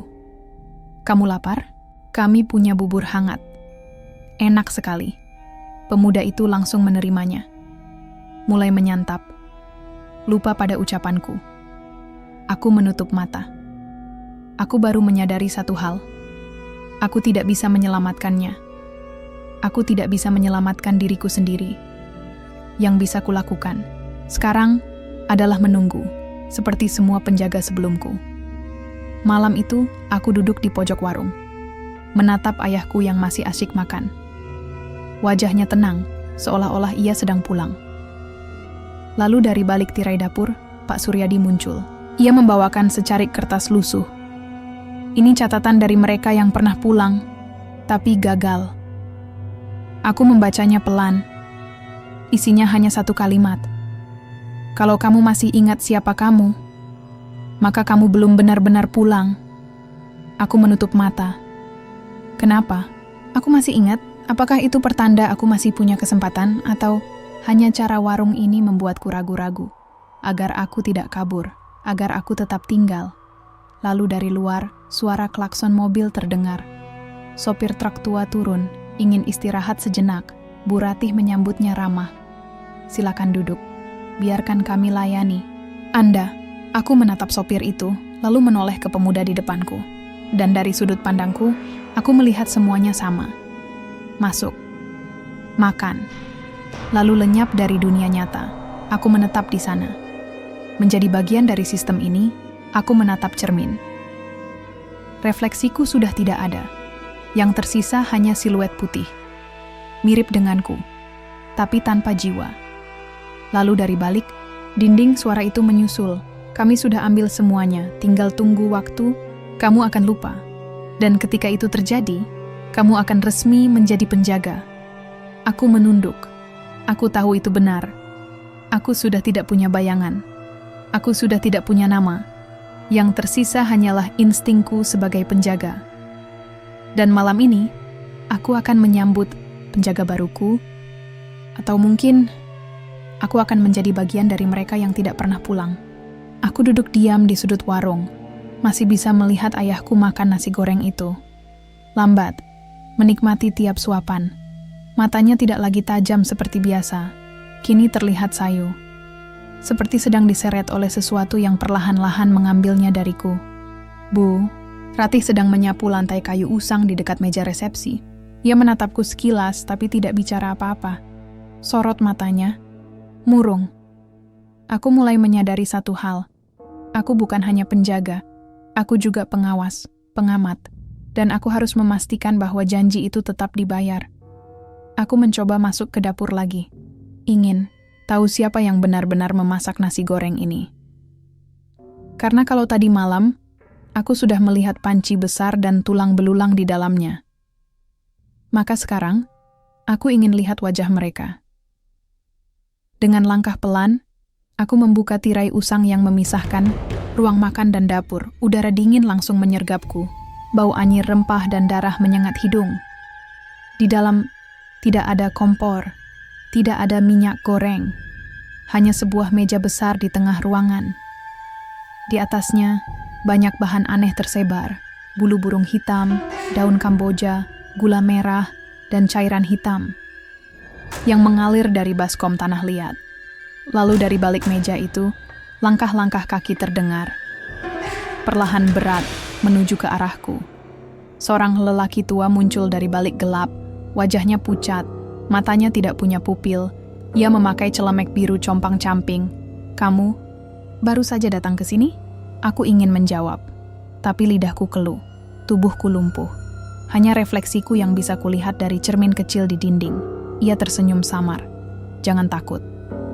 "Kamu lapar? Kami punya bubur hangat. Enak sekali." Pemuda itu langsung menerimanya. Mulai menyantap. lupa pada ucapanku. Aku menutup mata. Aku baru menyadari satu hal. Aku tidak bisa menyelamatkannya. Aku tidak bisa menyelamatkan diriku sendiri. Yang bisa kulakukan sekarang adalah menunggu, seperti semua penjaga sebelumku. Malam itu, aku duduk di pojok warung, menatap ayahku yang masih asyik makan. Wajahnya tenang, seolah-olah ia sedang pulang. Lalu dari balik tirai dapur, Pak Suryadi muncul. Ia membawakan secarik kertas lusuh. Ini catatan dari mereka yang pernah pulang, tapi gagal. Aku membacanya pelan. Isinya hanya satu kalimat. Kalau kamu masih ingat siapa kamu, maka kamu belum benar-benar pulang. Aku menutup mata. Kenapa? Aku masih ingat. Apakah itu pertanda aku masih punya kesempatan, atau hanya cara warung ini membuatku ragu-ragu, agar aku tidak kabur, agar aku tetap tinggal. Lalu dari luar, suara klakson mobil terdengar. Sopir truk tua turun, ingin istirahat sejenak. Bu Ratih menyambutnya ramah. Silakan duduk, biarkan kami layani. Anda, aku menatap sopir itu, lalu menoleh ke pemuda di depanku. Dan dari sudut pandangku, aku melihat semuanya sama. Masuk, makan, lalu lenyap dari dunia nyata. Aku menetap di sana. Menjadi bagian dari sistem ini, aku menatap cermin. Refleksiku sudah tidak ada. Yang tersisa hanya siluet putih. Mirip denganku, tapi tanpa jiwa. Lalu dari balik, dinding suara itu menyusul. Kami sudah ambil semuanya, tinggal tunggu waktu, kamu akan lupa. Dan ketika itu terjadi, kamu akan resmi menjadi penjaga. Aku menunduk. Aku tahu itu benar. Aku sudah tidak punya bayangan. Aku sudah tidak punya nama. Yang tersisa hanyalah instingku sebagai penjaga. Dan malam ini, aku akan menyambut penjaga baruku, atau mungkin aku akan menjadi bagian dari mereka yang tidak pernah pulang. Aku duduk diam di sudut warung, masih bisa melihat ayahku makan nasi goreng itu. Lambat, menikmati tiap suapan. Matanya tidak lagi tajam seperti biasa, kini terlihat sayu. Seperti sedang diseret oleh sesuatu yang perlahan-lahan mengambilnya dariku. Bu, Ratih sedang menyapu lantai kayu usang di dekat meja resepsi. Ia menatapku sekilas tapi tidak bicara apa-apa. Sorot matanya, murung. Aku mulai menyadari satu hal. Aku bukan hanya penjaga, aku juga pengawas, pengamat. Dan aku harus memastikan bahwa janji itu tetap dibayar. Aku mencoba masuk ke dapur lagi. Ingin tahu siapa yang benar-benar memasak nasi goreng ini. Karena kalau tadi malam, aku sudah melihat panci besar dan tulang belulang di dalamnya. Maka sekarang, aku ingin lihat wajah mereka. Dengan langkah pelan, aku membuka tirai usang yang memisahkan ruang makan dan dapur. Udara dingin langsung menyergapku. Bau anyir rempah dan darah menyengat hidung. Di dalam tidak ada kompor, tidak ada minyak goreng, hanya sebuah meja besar di tengah ruangan. Di atasnya, banyak bahan aneh tersebar, bulu burung hitam, daun kamboja, gula merah, dan cairan hitam yang mengalir dari baskom tanah liat. Lalu dari balik meja itu, langkah-langkah kaki terdengar. Perlahan berat, menuju ke arahku. Seorang lelaki tua muncul dari balik gelap, wajahnya pucat, matanya tidak punya pupil. Ia memakai celemek biru compang-camping. Kamu baru saja datang ke sini? Aku ingin menjawab, tapi lidahku keluh, tubuhku lumpuh. Hanya refleksiku yang bisa kulihat dari cermin kecil di dinding. Ia tersenyum samar. Jangan takut,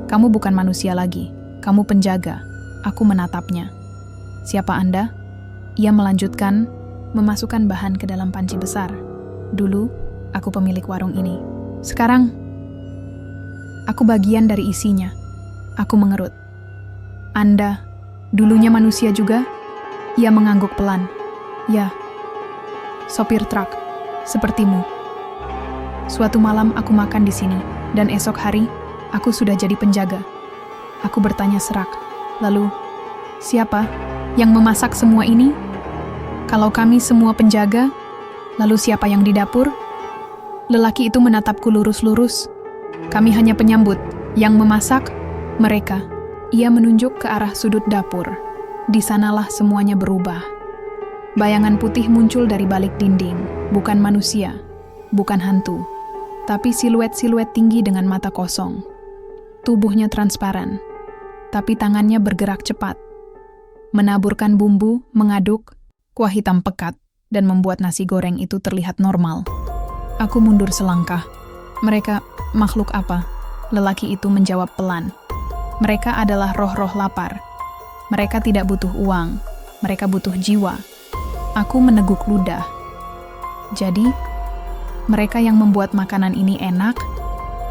kamu bukan manusia lagi, kamu penjaga. Aku menatapnya. Siapa Anda? Ia melanjutkan, memasukkan bahan ke dalam panci besar. Dulu, aku pemilik warung ini. Sekarang, aku bagian dari isinya. Aku mengerut. Anda, dulunya manusia juga? Ia mengangguk pelan. Ya, sopir truk, sepertimu. Suatu malam aku makan di sini, dan esok hari, aku sudah jadi penjaga. Aku bertanya serak. Lalu, siapa yang memasak semua ini? Kalau kami semua penjaga, lalu siapa yang di dapur? Lelaki itu menatapku lurus-lurus. Kami hanya penyambut, yang memasak, mereka. Ia menunjuk ke arah sudut dapur. Di sanalah semuanya berubah. Bayangan putih muncul dari balik dinding, bukan manusia, bukan hantu, tapi siluet-siluet tinggi dengan mata kosong. Tubuhnya transparan, tapi tangannya bergerak cepat. Menaburkan bumbu, mengaduk, kuah hitam pekat, dan membuat nasi goreng itu terlihat normal. Aku mundur selangkah. Mereka, makhluk apa? Lelaki itu menjawab pelan. Mereka adalah roh-roh lapar. Mereka tidak butuh uang, mereka butuh jiwa. Aku meneguk ludah. Jadi, mereka yang membuat makanan ini enak,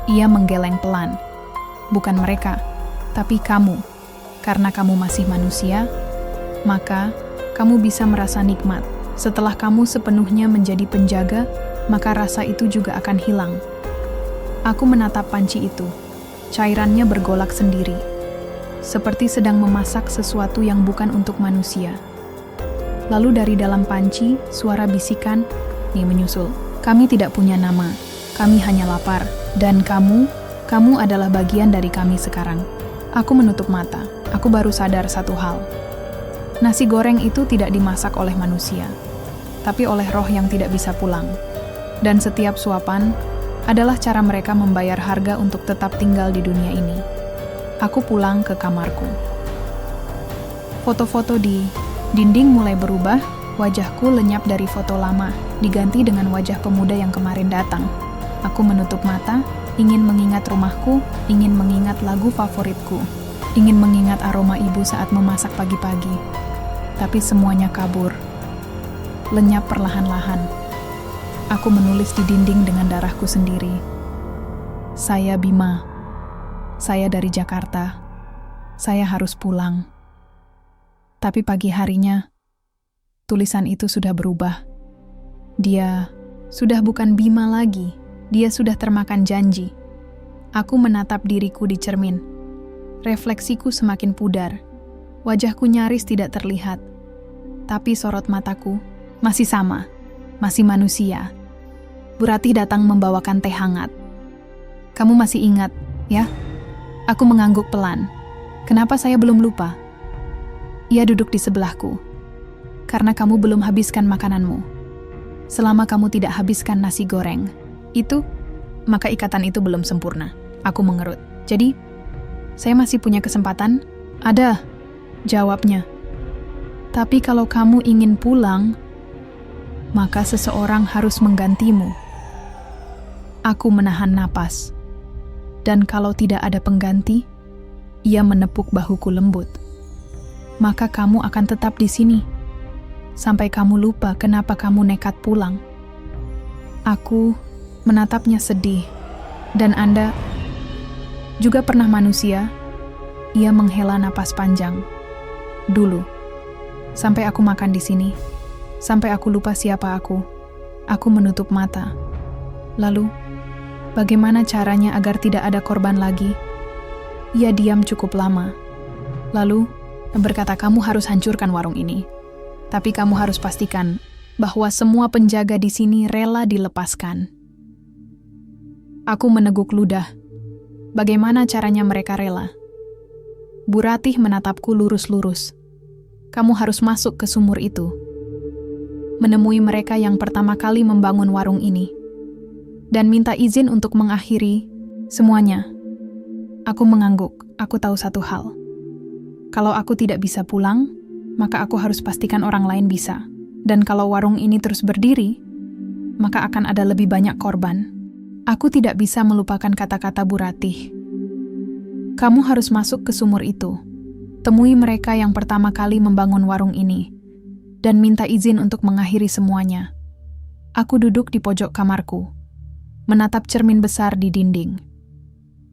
ia menggeleng pelan. Bukan mereka, tapi kamu. Karena kamu masih manusia, maka kamu bisa merasa nikmat. Setelah kamu sepenuhnya menjadi penjaga, maka rasa itu juga akan hilang. Aku menatap panci itu. Cairannya bergolak sendiri, seperti sedang memasak sesuatu yang bukan untuk manusia. Lalu dari dalam panci, suara bisikan, nih menyusul. Kami tidak punya nama, kami hanya lapar. Dan kamu adalah bagian dari kami sekarang. Aku menutup mata, aku baru sadar satu hal. Nasi goreng itu tidak dimasak oleh manusia, tapi oleh roh yang tidak bisa pulang. Dan setiap suapan adalah cara mereka membayar harga untuk tetap tinggal di dunia ini. Aku pulang ke kamarku. Foto-foto di dinding mulai berubah, wajahku lenyap dari foto lama, diganti dengan wajah pemuda yang kemarin datang. Aku menutup mata, ingin mengingat rumahku, ingin mengingat lagu favoritku, ingin mengingat aroma ibu saat memasak pagi-pagi. Tapi semuanya kabur. Lenyap perlahan-lahan. Aku menulis di dinding dengan darahku sendiri. Saya Bima. Saya dari Jakarta. Saya harus pulang. Tapi pagi harinya, tulisan itu sudah berubah. Dia sudah bukan Bima lagi. Dia sudah termakan janji. Aku menatap diriku di cermin. Refleksiku semakin pudar. Wajahku nyaris tidak terlihat. Tapi sorot mataku masih sama. Masih manusia. Bu Ratih datang membawakan teh hangat. Kamu masih ingat, ya? Aku mengangguk pelan. Kenapa saya belum lupa? Ia duduk di sebelahku. Karena kamu belum habiskan makananmu. Selama kamu tidak habiskan nasi goreng, maka ikatan itu belum sempurna. Aku mengerut. Jadi, saya masih punya kesempatan? Ada, jawabnya. Tapi kalau kamu ingin pulang, maka seseorang harus menggantimu. Aku menahan napas. Dan kalau tidak ada pengganti, ia menepuk bahuku lembut. Maka kamu akan tetap di sini. Sampai kamu lupa kenapa kamu nekat pulang. Aku menatapnya sedih. Dan Anda juga pernah manusia? Ia menghela napas panjang. Dulu. Sampai aku makan di sini. Sampai aku lupa siapa aku. Aku menutup mata. Lalu, bagaimana caranya agar tidak ada korban lagi? Ia diam cukup lama. Lalu, berkata, kamu harus hancurkan warung ini. Tapi kamu harus pastikan bahwa semua penjaga di sini rela dilepaskan. Aku meneguk ludah. Bagaimana caranya mereka rela? Bu Ratih menatapku lurus-lurus. Kamu harus masuk ke sumur itu. Menemui mereka yang pertama kali membangun warung ini. Dan minta izin untuk mengakhiri semuanya. Aku mengangguk. Aku tahu satu hal. Kalau aku tidak bisa pulang, maka aku harus pastikan orang lain bisa. Dan kalau warung ini terus berdiri, maka akan ada lebih banyak korban. Aku tidak bisa melupakan kata-kata Bu Ratih. Kamu harus masuk ke sumur itu. Temui mereka yang pertama kali membangun warung ini. Dan minta izin untuk mengakhiri semuanya. Aku duduk di pojok kamarku. Menatap cermin besar di dinding.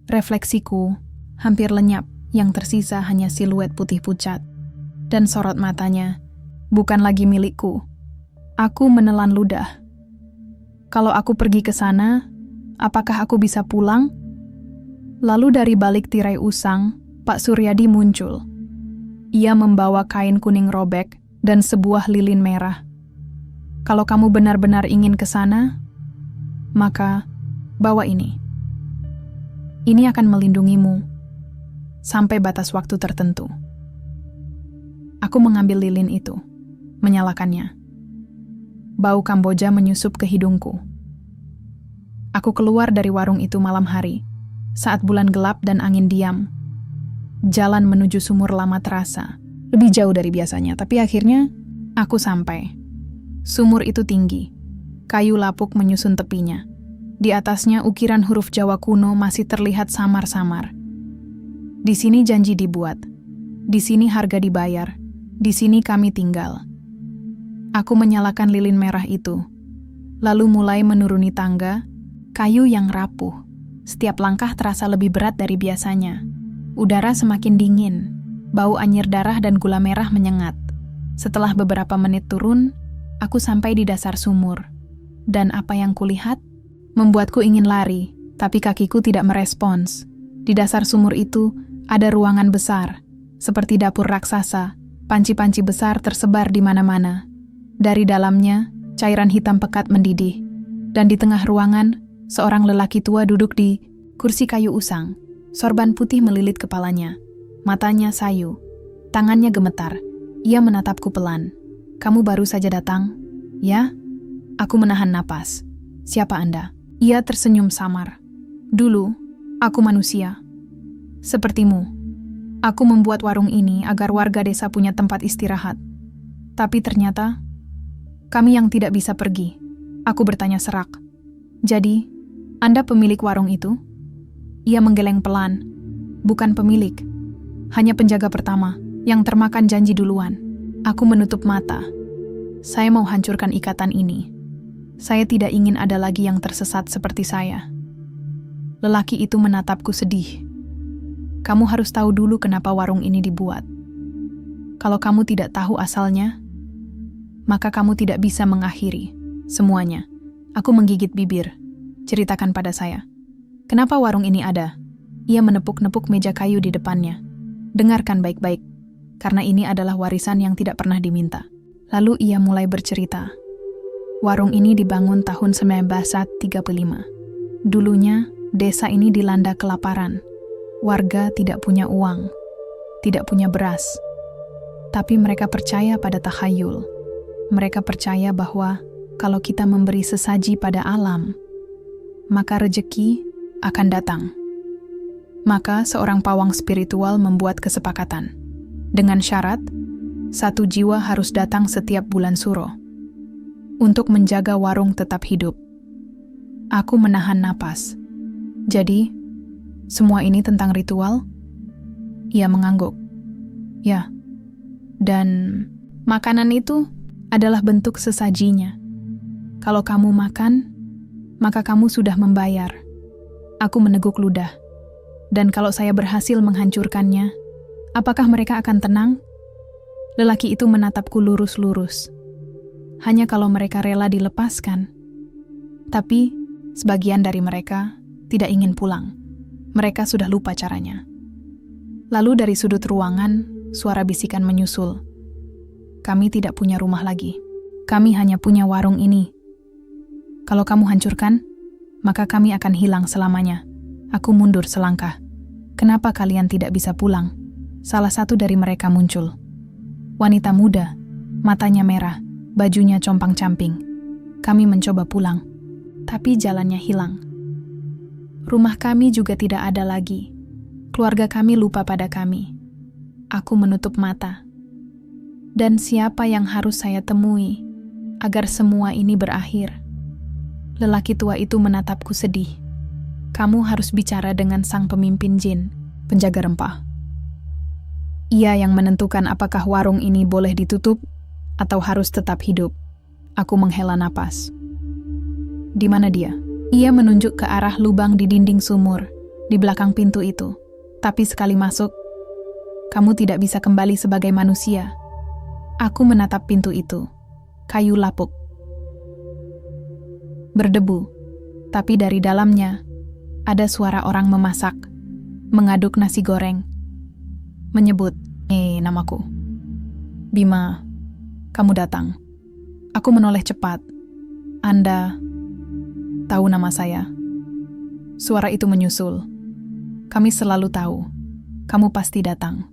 Refleksiku hampir lenyap, yang tersisa hanya siluet putih pucat. Dan sorot matanya bukan lagi milikku. Aku menelan ludah. Kalau aku pergi ke sana, apakah aku bisa pulang? Lalu dari balik tirai usang, Pak Suryadi muncul. Ia membawa kain kuning robek dan sebuah lilin merah. Kalau kamu benar-benar ingin ke sana, maka bawa ini. Ini akan melindungimu. sampai batas waktu tertentu. Aku mengambil lilin itu, menyalakannya. Bau Kamboja menyusup ke hidungku. Aku keluar dari warung itu malam hari, saat bulan gelap dan angin diam. Jalan menuju sumur lama terasa lebih jauh dari biasanya, tapi akhirnya aku sampai. Sumur itu tinggi, kayu lapuk menyusun tepinya. Di atasnya ukiran huruf Jawa kuno masih terlihat samar-samar. Di sini janji dibuat, di sini harga dibayar, di sini kami tinggal. Aku menyalakan lilin merah itu, lalu mulai menuruni tangga, kayu yang rapuh. Setiap langkah terasa lebih berat dari biasanya. Udara semakin dingin, bau anyir darah dan gula merah menyengat. Setelah beberapa menit turun, aku sampai di dasar sumur. Dan apa yang kulihat membuatku ingin lari, tapi kakiku tidak merespons. Di dasar sumur itu ada ruangan besar, seperti dapur raksasa. Panci-panci besar tersebar di mana-mana. Dari dalamnya, cairan hitam pekat mendidih. Dan di tengah ruangan, seorang lelaki tua duduk di kursi kayu usang. Sorban putih melilit kepalanya. Matanya sayu. Tangannya gemetar. Ia menatapku pelan. "Kamu baru saja datang?" "Ya?" Aku menahan napas. "Siapa Anda?" Ia tersenyum samar. "Dulu, aku manusia. Sepertimu. Aku membuat warung ini agar warga desa punya tempat istirahat. Tapi ternyata, kami yang tidak bisa pergi." Aku bertanya serak. "Jadi, Anda pemilik warung itu?" Ia menggeleng pelan. "Bukan pemilik. Hanya penjaga pertama, yang termakan janji duluan." Aku menutup mata. Saya mau hancurkan ikatan ini. Saya tidak ingin ada lagi yang tersesat seperti saya. Lelaki itu menatapku sedih. "Kamu harus tahu dulu kenapa warung ini dibuat. Kalau kamu tidak tahu asalnya, maka kamu tidak bisa mengakhiri semuanya." Aku menggigit bibir. "Ceritakan pada saya. Kenapa warung ini ada?" Ia menepuk-nepuk meja kayu di depannya. "Dengarkan baik-baik, karena ini adalah warisan yang tidak pernah diminta." Lalu ia mulai bercerita. Warung ini dibangun tahun 1935. Dulunya, desa ini dilanda kelaparan. Warga tidak punya uang, tidak punya beras. Tapi mereka percaya pada tahayul. Mereka percaya bahwa kalau kita memberi sesaji pada alam, maka rejeki akan datang. Maka seorang pawang spiritual membuat kesepakatan. Dengan syarat, 1 jiwa harus datang setiap bulan suro untuk menjaga warung tetap hidup. Aku menahan napas. "Jadi, semua ini tentang ritual?" Ia mengangguk. "Ya, dan makanan itu adalah bentuk sesajinya. Kalau kamu makan, maka kamu sudah membayar." Aku meneguk ludah. "Dan kalau saya berhasil menghancurkannya, apakah mereka akan tenang?" Lelaki itu menatapku lurus-lurus. "Hanya kalau mereka rela dilepaskan. Tapi, sebagian dari mereka tidak ingin pulang. Mereka sudah lupa caranya." Lalu dari sudut ruangan, suara bisikan menyusul. "Kami tidak punya rumah lagi. Kami hanya punya warung ini. Kalau kamu hancurkan, maka kami akan hilang selamanya." Aku mundur selangkah. "Kenapa kalian tidak bisa pulang?" Salah satu dari mereka muncul. Wanita muda, matanya merah, bajunya compang-camping. "Kami mencoba pulang, tapi jalannya hilang. Rumah kami juga tidak ada lagi. Keluarga kami lupa pada kami." Aku menutup mata. Dan siapa yang harus saya temui agar semua ini berakhir? Lelaki tua itu menatapku sedih. "Kamu harus bicara dengan sang pemimpin jin, penjaga rempah. Ia yang menentukan apakah warung ini boleh ditutup atau harus tetap hidup." Aku menghela napas. "Di mana dia?" Ia menunjuk ke arah lubang di dinding sumur, di belakang pintu itu. "Tapi sekali masuk, kamu tidak bisa kembali sebagai manusia." Aku menatap pintu itu. Kayu lapuk. Berdebu. Tapi dari dalamnya, ada suara orang memasak, mengaduk nasi goreng. Menyebut, namaku. "Bima, kamu datang." Aku menoleh cepat. "Anda tahu nama saya?" Suara itu menyusul. "Kami selalu tahu. Kamu pasti datang,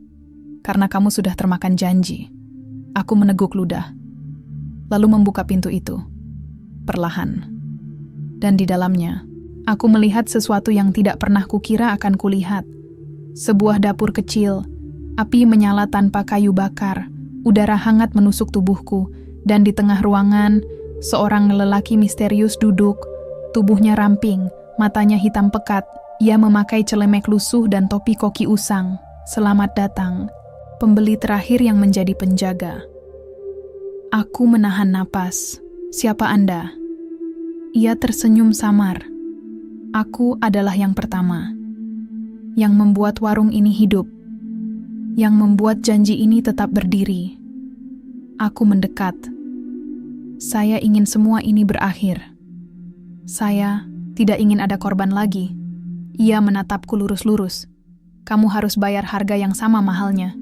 karena kamu sudah termakan janji. Aku meneguk ludah, lalu membuka pintu itu, perlahan. Dan di dalamnya, aku melihat sesuatu yang tidak pernah kukira akan kulihat. Sebuah dapur kecil, api menyala tanpa kayu bakar, udara hangat menusuk tubuhku, dan di tengah ruangan, seorang lelaki misterius duduk, tubuhnya ramping, matanya hitam pekat. Ia memakai celemek lusuh dan topi koki usang. Selamat datang, pembeli terakhir yang menjadi penjaga. Aku menahan napas. Siapa Anda? Ia tersenyum samar. Aku adalah yang pertama, yang membuat warung ini hidup, yang membuat janji ini tetap berdiri. Aku mendekat. Saya ingin semua ini berakhir. Saya tidak ingin ada korban lagi. Ia menatapku lurus-lurus. Kamu harus bayar harga yang sama mahalnya.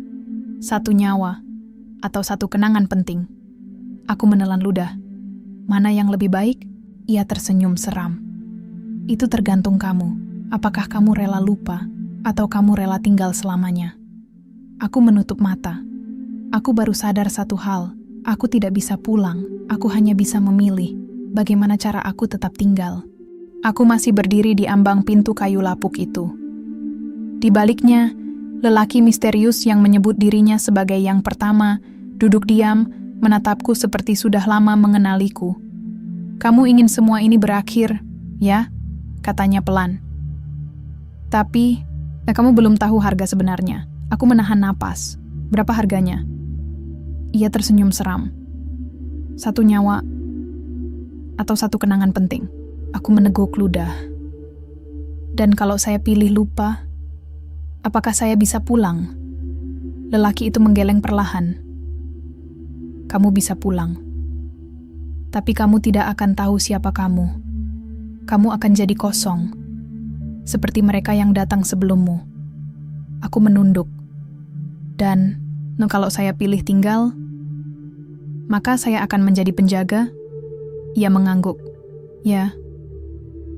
1 nyawa, atau 1 kenangan penting. Aku menelan ludah. Mana yang lebih baik? Ia tersenyum seram. Itu tergantung kamu. Apakah kamu rela lupa, atau kamu rela tinggal selamanya? Aku menutup mata. Aku baru sadar satu hal. Aku tidak bisa pulang. Aku hanya bisa memilih bagaimana cara aku tetap tinggal. Aku masih berdiri di ambang pintu kayu lapuk itu. Di baliknya, lelaki misterius yang menyebut dirinya sebagai yang pertama, duduk diam, menatapku seperti sudah lama mengenaliku. Kamu ingin semua ini berakhir, ya? Katanya pelan. Tapi, kamu belum tahu harga sebenarnya. Aku menahan napas. Berapa harganya? Ia tersenyum seram. 1 nyawa, atau 1 kenangan penting. Aku meneguk ludah. Dan kalau saya pilih lupa, apakah saya bisa pulang? Lelaki itu menggeleng perlahan. Kamu bisa pulang. Tapi kamu tidak akan tahu siapa kamu. Kamu akan jadi kosong. Seperti mereka yang datang sebelummu. Aku menunduk. Dan, kalau saya pilih tinggal, maka saya akan menjadi penjaga. Ia mengangguk. Ya.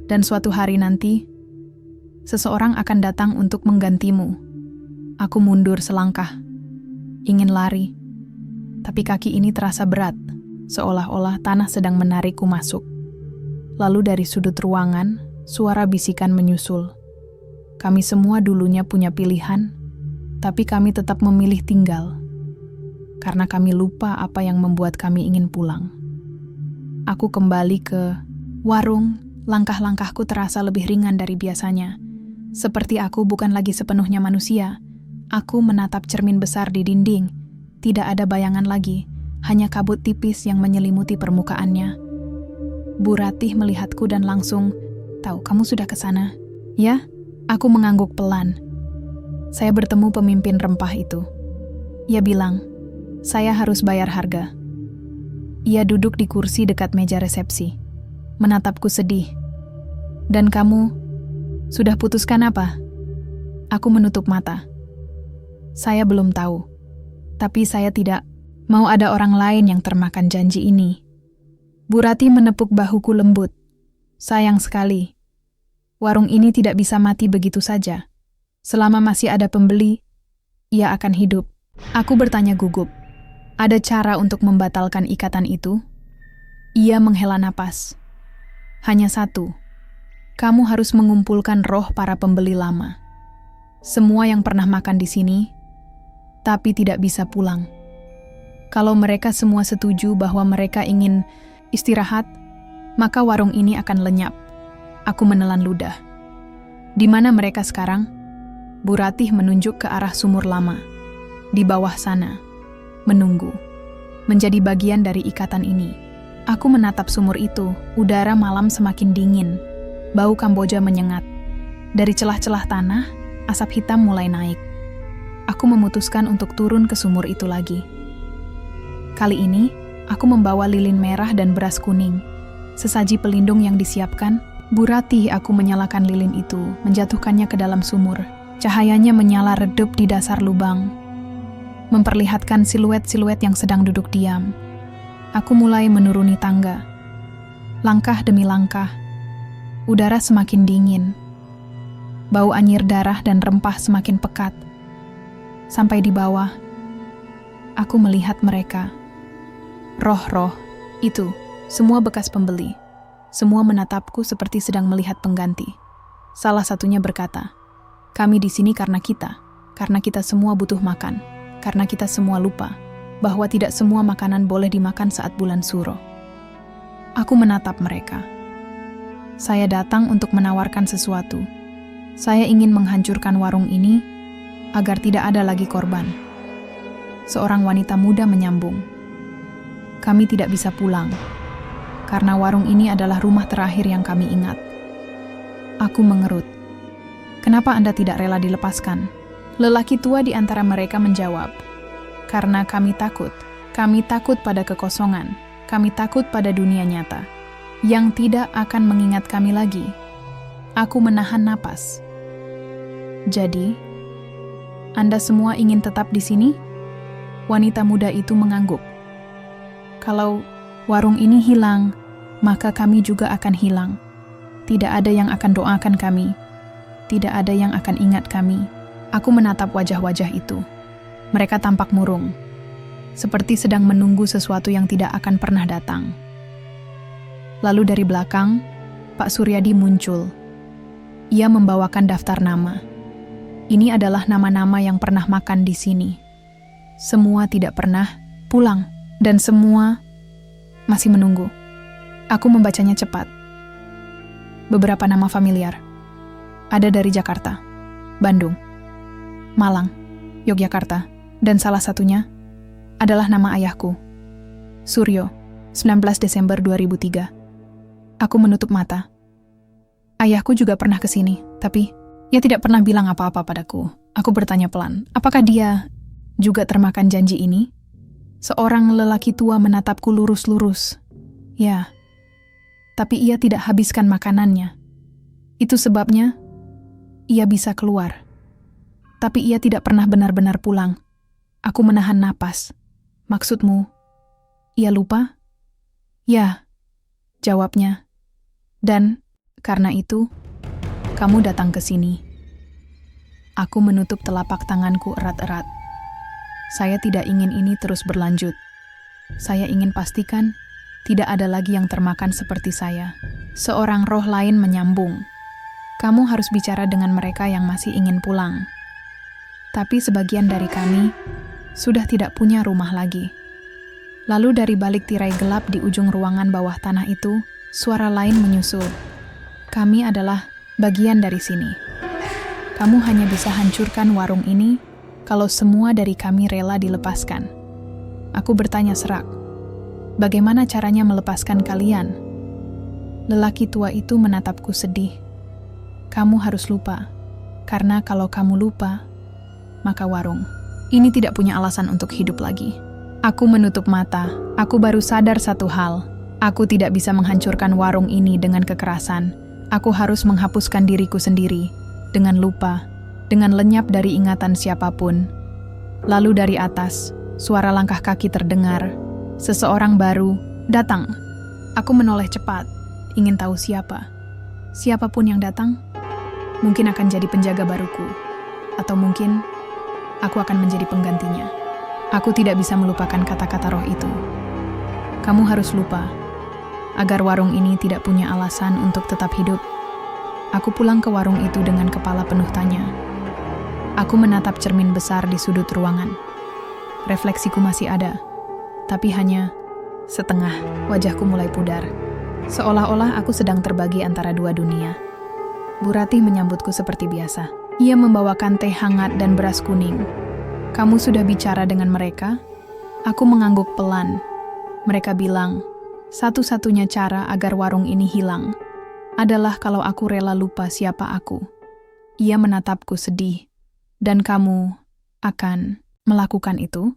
Dan suatu hari nanti, seseorang akan datang untuk menggantimu. Aku mundur selangkah. Ingin lari. Tapi kaki ini terasa berat, seolah-olah tanah sedang menarikku masuk. Lalu dari sudut ruangan, suara bisikan menyusul. Kami semua dulunya punya pilihan, tapi kami tetap memilih tinggal. Karena kami lupa apa yang membuat kami ingin pulang. Aku kembali ke warung. Langkah-langkahku terasa lebih ringan dari biasanya. Seperti aku bukan lagi sepenuhnya manusia. Aku menatap cermin besar di dinding. Tidak ada bayangan lagi, hanya kabut tipis yang menyelimuti permukaannya. Bu Ratih melihatku dan langsung, "Tahu, kamu sudah ke sana?" "Ya," aku mengangguk pelan. Saya bertemu pemimpin rempah itu. Ia bilang, "Saya harus bayar harga." Ia duduk di kursi dekat meja resepsi. Menatapku sedih. "Dan kamu, sudah putuskan apa?" Aku menutup mata. Saya belum tahu. Tapi saya tidak mau ada orang lain yang termakan janji ini. Bu Ratih menepuk bahuku lembut. "Sayang sekali. Warung ini tidak bisa mati begitu saja. Selama masih ada pembeli, ia akan hidup." Aku bertanya gugup. "Ada cara untuk membatalkan ikatan itu?" Ia menghela napas. "Hanya satu. Kamu harus mengumpulkan roh para pembeli lama. Semua yang pernah makan di sini, tapi tidak bisa pulang. Kalau mereka semua setuju bahwa mereka ingin istirahat, maka warung ini akan lenyap." Aku menelan ludah. "Di mana mereka sekarang?" Bu Ratih menunjuk ke arah sumur lama. "Di bawah sana. Menunggu. Menjadi bagian dari ikatan ini." Aku menatap sumur itu, udara malam semakin dingin. Bau Kamboja menyengat. Dari celah-celah tanah, asap hitam mulai naik. Aku memutuskan untuk turun ke sumur itu lagi. Kali ini, aku membawa lilin merah dan beras kuning. Sesaji pelindung yang disiapkan, Bu Ratih aku menyalakan lilin itu, menjatuhkannya ke dalam sumur. Cahayanya menyala redup di dasar lubang, memperlihatkan siluet-siluet yang sedang duduk diam. Aku mulai menuruni tangga. Langkah demi langkah, udara semakin dingin. Bau anyir darah dan rempah semakin pekat. Sampai di bawah, aku melihat mereka. Roh-roh itu, semua bekas pembeli. Semua menatapku seperti sedang melihat pengganti. Salah satunya berkata, "Kami di sini karena kita semua butuh makan, karena kita semua lupa bahwa tidak semua makanan boleh dimakan saat bulan suro." Aku menatap mereka. Saya datang untuk menawarkan sesuatu. Saya ingin menghancurkan warung ini agar tidak ada lagi korban. Seorang wanita muda menyambung, "Kami tidak bisa pulang, karena warung ini adalah rumah terakhir yang kami ingat." Aku mengerut. "Kenapa Anda tidak rela dilepaskan?" Lelaki tua di antara mereka menjawab, "Karena kami takut. Kami takut pada kekosongan. Kami takut pada dunia nyata, yang tidak akan mengingat kami lagi." Aku menahan napas. "Jadi, Anda semua ingin tetap di sini?" Wanita muda itu mengangguk. "Kalau warung ini hilang, maka kami juga akan hilang. Tidak ada yang akan doakan kami. Tidak ada yang akan ingat kami." Aku menatap wajah-wajah itu. Mereka tampak murung, seperti sedang menunggu sesuatu yang tidak akan pernah datang. Lalu dari belakang, Pak Suryadi muncul. Ia membawakan daftar nama. Ini adalah nama-nama yang pernah makan di sini. Semua tidak pernah pulang, dan semua masih menunggu. Aku membacanya cepat. Beberapa nama familiar. Ada dari Jakarta, Bandung, Malang, Yogyakarta, dan salah satunya adalah nama ayahku, Suryo, 19 Desember 2003. Aku menutup mata. Ayahku juga pernah ke sini, tapi ia tidak pernah bilang apa-apa padaku. Aku bertanya pelan, apakah dia juga termakan janji ini? Seorang lelaki tua menatapku lurus-lurus. Ya, tapi ia tidak habiskan makanannya. Itu sebabnya ia bisa keluar. Tapi ia tidak pernah benar-benar pulang. Aku menahan napas. Maksudmu, ia lupa? Ya, jawabnya. Dan karena itu, kamu datang ke sini. Aku menutup telapak tanganku erat-erat. Saya tidak ingin ini terus berlanjut. Saya ingin pastikan tidak ada lagi yang termakan seperti saya. Seorang roh lain menyambung. Kamu harus bicara dengan mereka yang masih ingin pulang. Tapi sebagian dari kami sudah tidak punya rumah lagi. Lalu dari balik tirai gelap di ujung ruangan bawah tanah itu, suara lain menyusul. Kami adalah bagian dari sini. Kamu hanya bisa hancurkan warung ini kalau semua dari kami rela dilepaskan. Aku bertanya serak, bagaimana caranya melepaskan kalian? Lelaki tua itu menatapku sedih. Kamu harus lupa, karena kalau kamu lupa, maka warung ini tidak punya alasan untuk hidup lagi. Aku menutup mata. Aku baru sadar satu hal. Aku tidak bisa menghancurkan warung ini dengan kekerasan. Aku harus menghapuskan diriku sendiri, dengan lupa, dengan lenyap dari ingatan siapapun. Lalu dari atas, suara langkah kaki terdengar. Seseorang baru datang. Aku menoleh cepat, ingin tahu siapa. Siapapun yang datang, mungkin akan jadi penjaga baruku. Atau mungkin, aku akan menjadi penggantinya. Aku tidak bisa melupakan kata-kata roh itu. Kamu harus lupa, agar warung ini tidak punya alasan untuk tetap hidup. Aku pulang ke warung itu dengan kepala penuh tanya. Aku menatap cermin besar di sudut ruangan. Refleksiku masih ada, tapi hanya setengah. Wajahku mulai pudar, seolah-olah aku sedang terbagi antara dua dunia. Bu Ratih menyambutku seperti biasa. Ia membawakan teh hangat dan beras kuning. Kamu sudah bicara dengan mereka? Aku mengangguk pelan. Mereka bilang, satu-satunya cara agar warung ini hilang adalah kalau aku rela lupa siapa aku. Ia menatapku sedih. Dan kamu akan melakukan itu?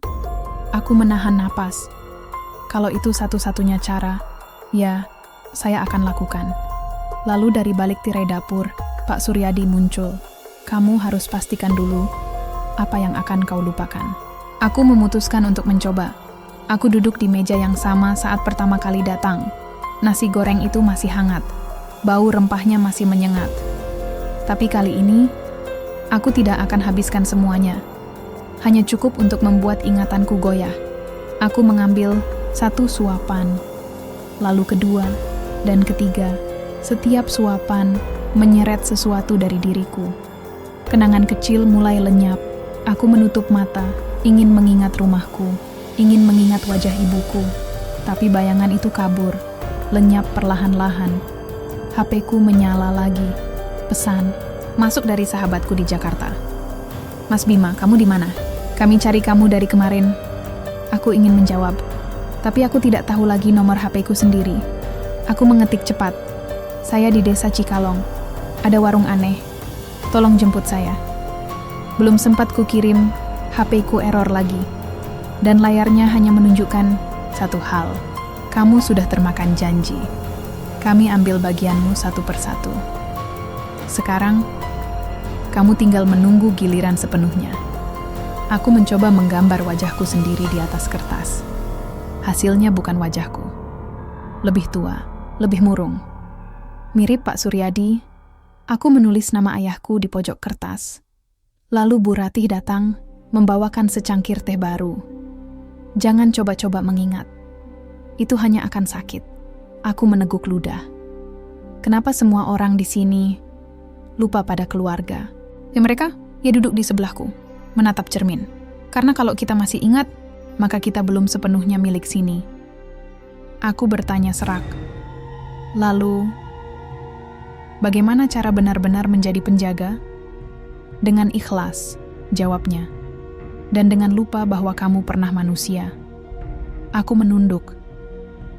Aku menahan napas. Kalau itu satu-satunya cara, ya, saya akan lakukan. Lalu dari balik tirai dapur, Pak Suryadi muncul. Kamu harus pastikan dulu apa yang akan kau lupakan. Aku memutuskan untuk mencoba. Aku duduk di meja yang sama saat pertama kali datang. Nasi goreng itu masih hangat. Bau rempahnya masih menyengat. Tapi kali ini, aku tidak akan habiskan semuanya. hanya cukup untuk membuat ingatanku goyah. Aku mengambil satu suapan, lalu kedua, dan ketiga. Setiap suapan menyeret sesuatu dari diriku. Kenangan kecil mulai lenyap. Aku menutup mata, ingin mengingat rumahku, ingin mengingat wajah ibuku. Tapi bayangan itu kabur, lenyap perlahan-lahan. HP-ku menyala lagi. Pesan, masuk dari sahabatku di Jakarta. Mas Bima, kamu di mana? Kami cari kamu dari kemarin. Aku ingin menjawab, tapi aku tidak tahu lagi nomor HP-ku sendiri. Aku mengetik cepat. Saya di desa Cikalong. Ada warung aneh. Tolong jemput saya. Belum sempat kukirim, HP-ku error lagi. Dan layarnya hanya menunjukkan satu hal. Kamu sudah termakan janji. Kami ambil bagianmu satu persatu. Sekarang, kamu tinggal menunggu giliran sepenuhnya. Aku mencoba menggambar wajahku sendiri di atas kertas. Hasilnya bukan wajahku. Lebih tua, lebih murung. Mirip Pak Suryadi, aku menulis nama ayahku di pojok kertas. Lalu Bu Ratih datang, membawakan secangkir teh baru. Jangan coba-coba mengingat. Itu hanya akan sakit. Aku meneguk ludah. Kenapa semua orang di sini lupa pada keluarga? Mereka, duduk di sebelahku, menatap cermin. Karena kalau kita masih ingat, maka kita belum sepenuhnya milik sini. Aku bertanya serak. Lalu, bagaimana cara benar-benar menjadi penjaga? Dengan ikhlas, jawabnya. Dan dengan lupa bahwa kamu pernah manusia. Aku menunduk.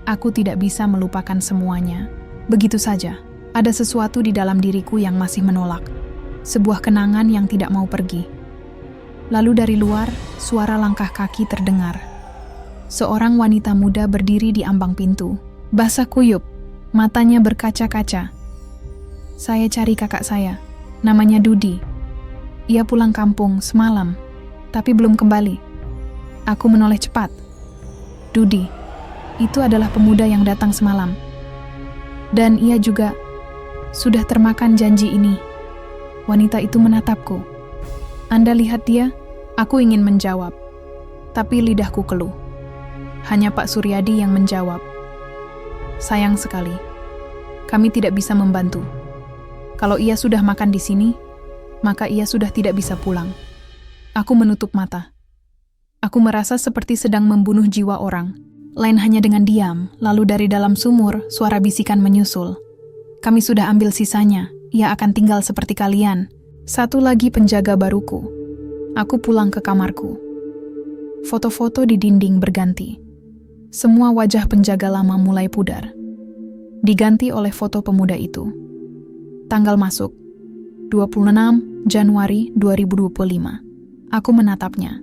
Aku tidak bisa melupakan semuanya. Begitu saja, ada sesuatu di dalam diriku yang masih menolak. Sebuah kenangan yang tidak mau pergi. Lalu dari luar, suara langkah kaki terdengar. Seorang wanita muda berdiri di ambang pintu. Basah kuyup, matanya berkaca-kaca. Saya cari kakak saya, namanya Dudi. Ia pulang kampung semalam, tapi belum kembali. Aku menoleh cepat. Dudi, itu adalah pemuda yang datang semalam. Dan ia juga sudah termakan janji ini. Wanita itu menatapku. Anda lihat dia? Aku ingin menjawab. Tapi lidahku keluh. Hanya Pak Suryadi yang menjawab. Sayang sekali. Kami tidak bisa membantu. Kalau ia sudah makan di sini, maka ia sudah tidak bisa pulang. Aku menutup mata. Aku merasa seperti sedang membunuh jiwa orang. Lain hanya dengan diam, lalu dari dalam sumur, suara bisikan menyusul. Kami sudah ambil sisanya. Ia akan tinggal seperti kalian. Satu lagi penjaga baruku. Aku pulang ke kamarku. Foto-foto di dinding berganti. Semua wajah penjaga lama mulai pudar. Diganti oleh foto pemuda itu. Tanggal masuk, 26 Januari 2025. Aku menatapnya.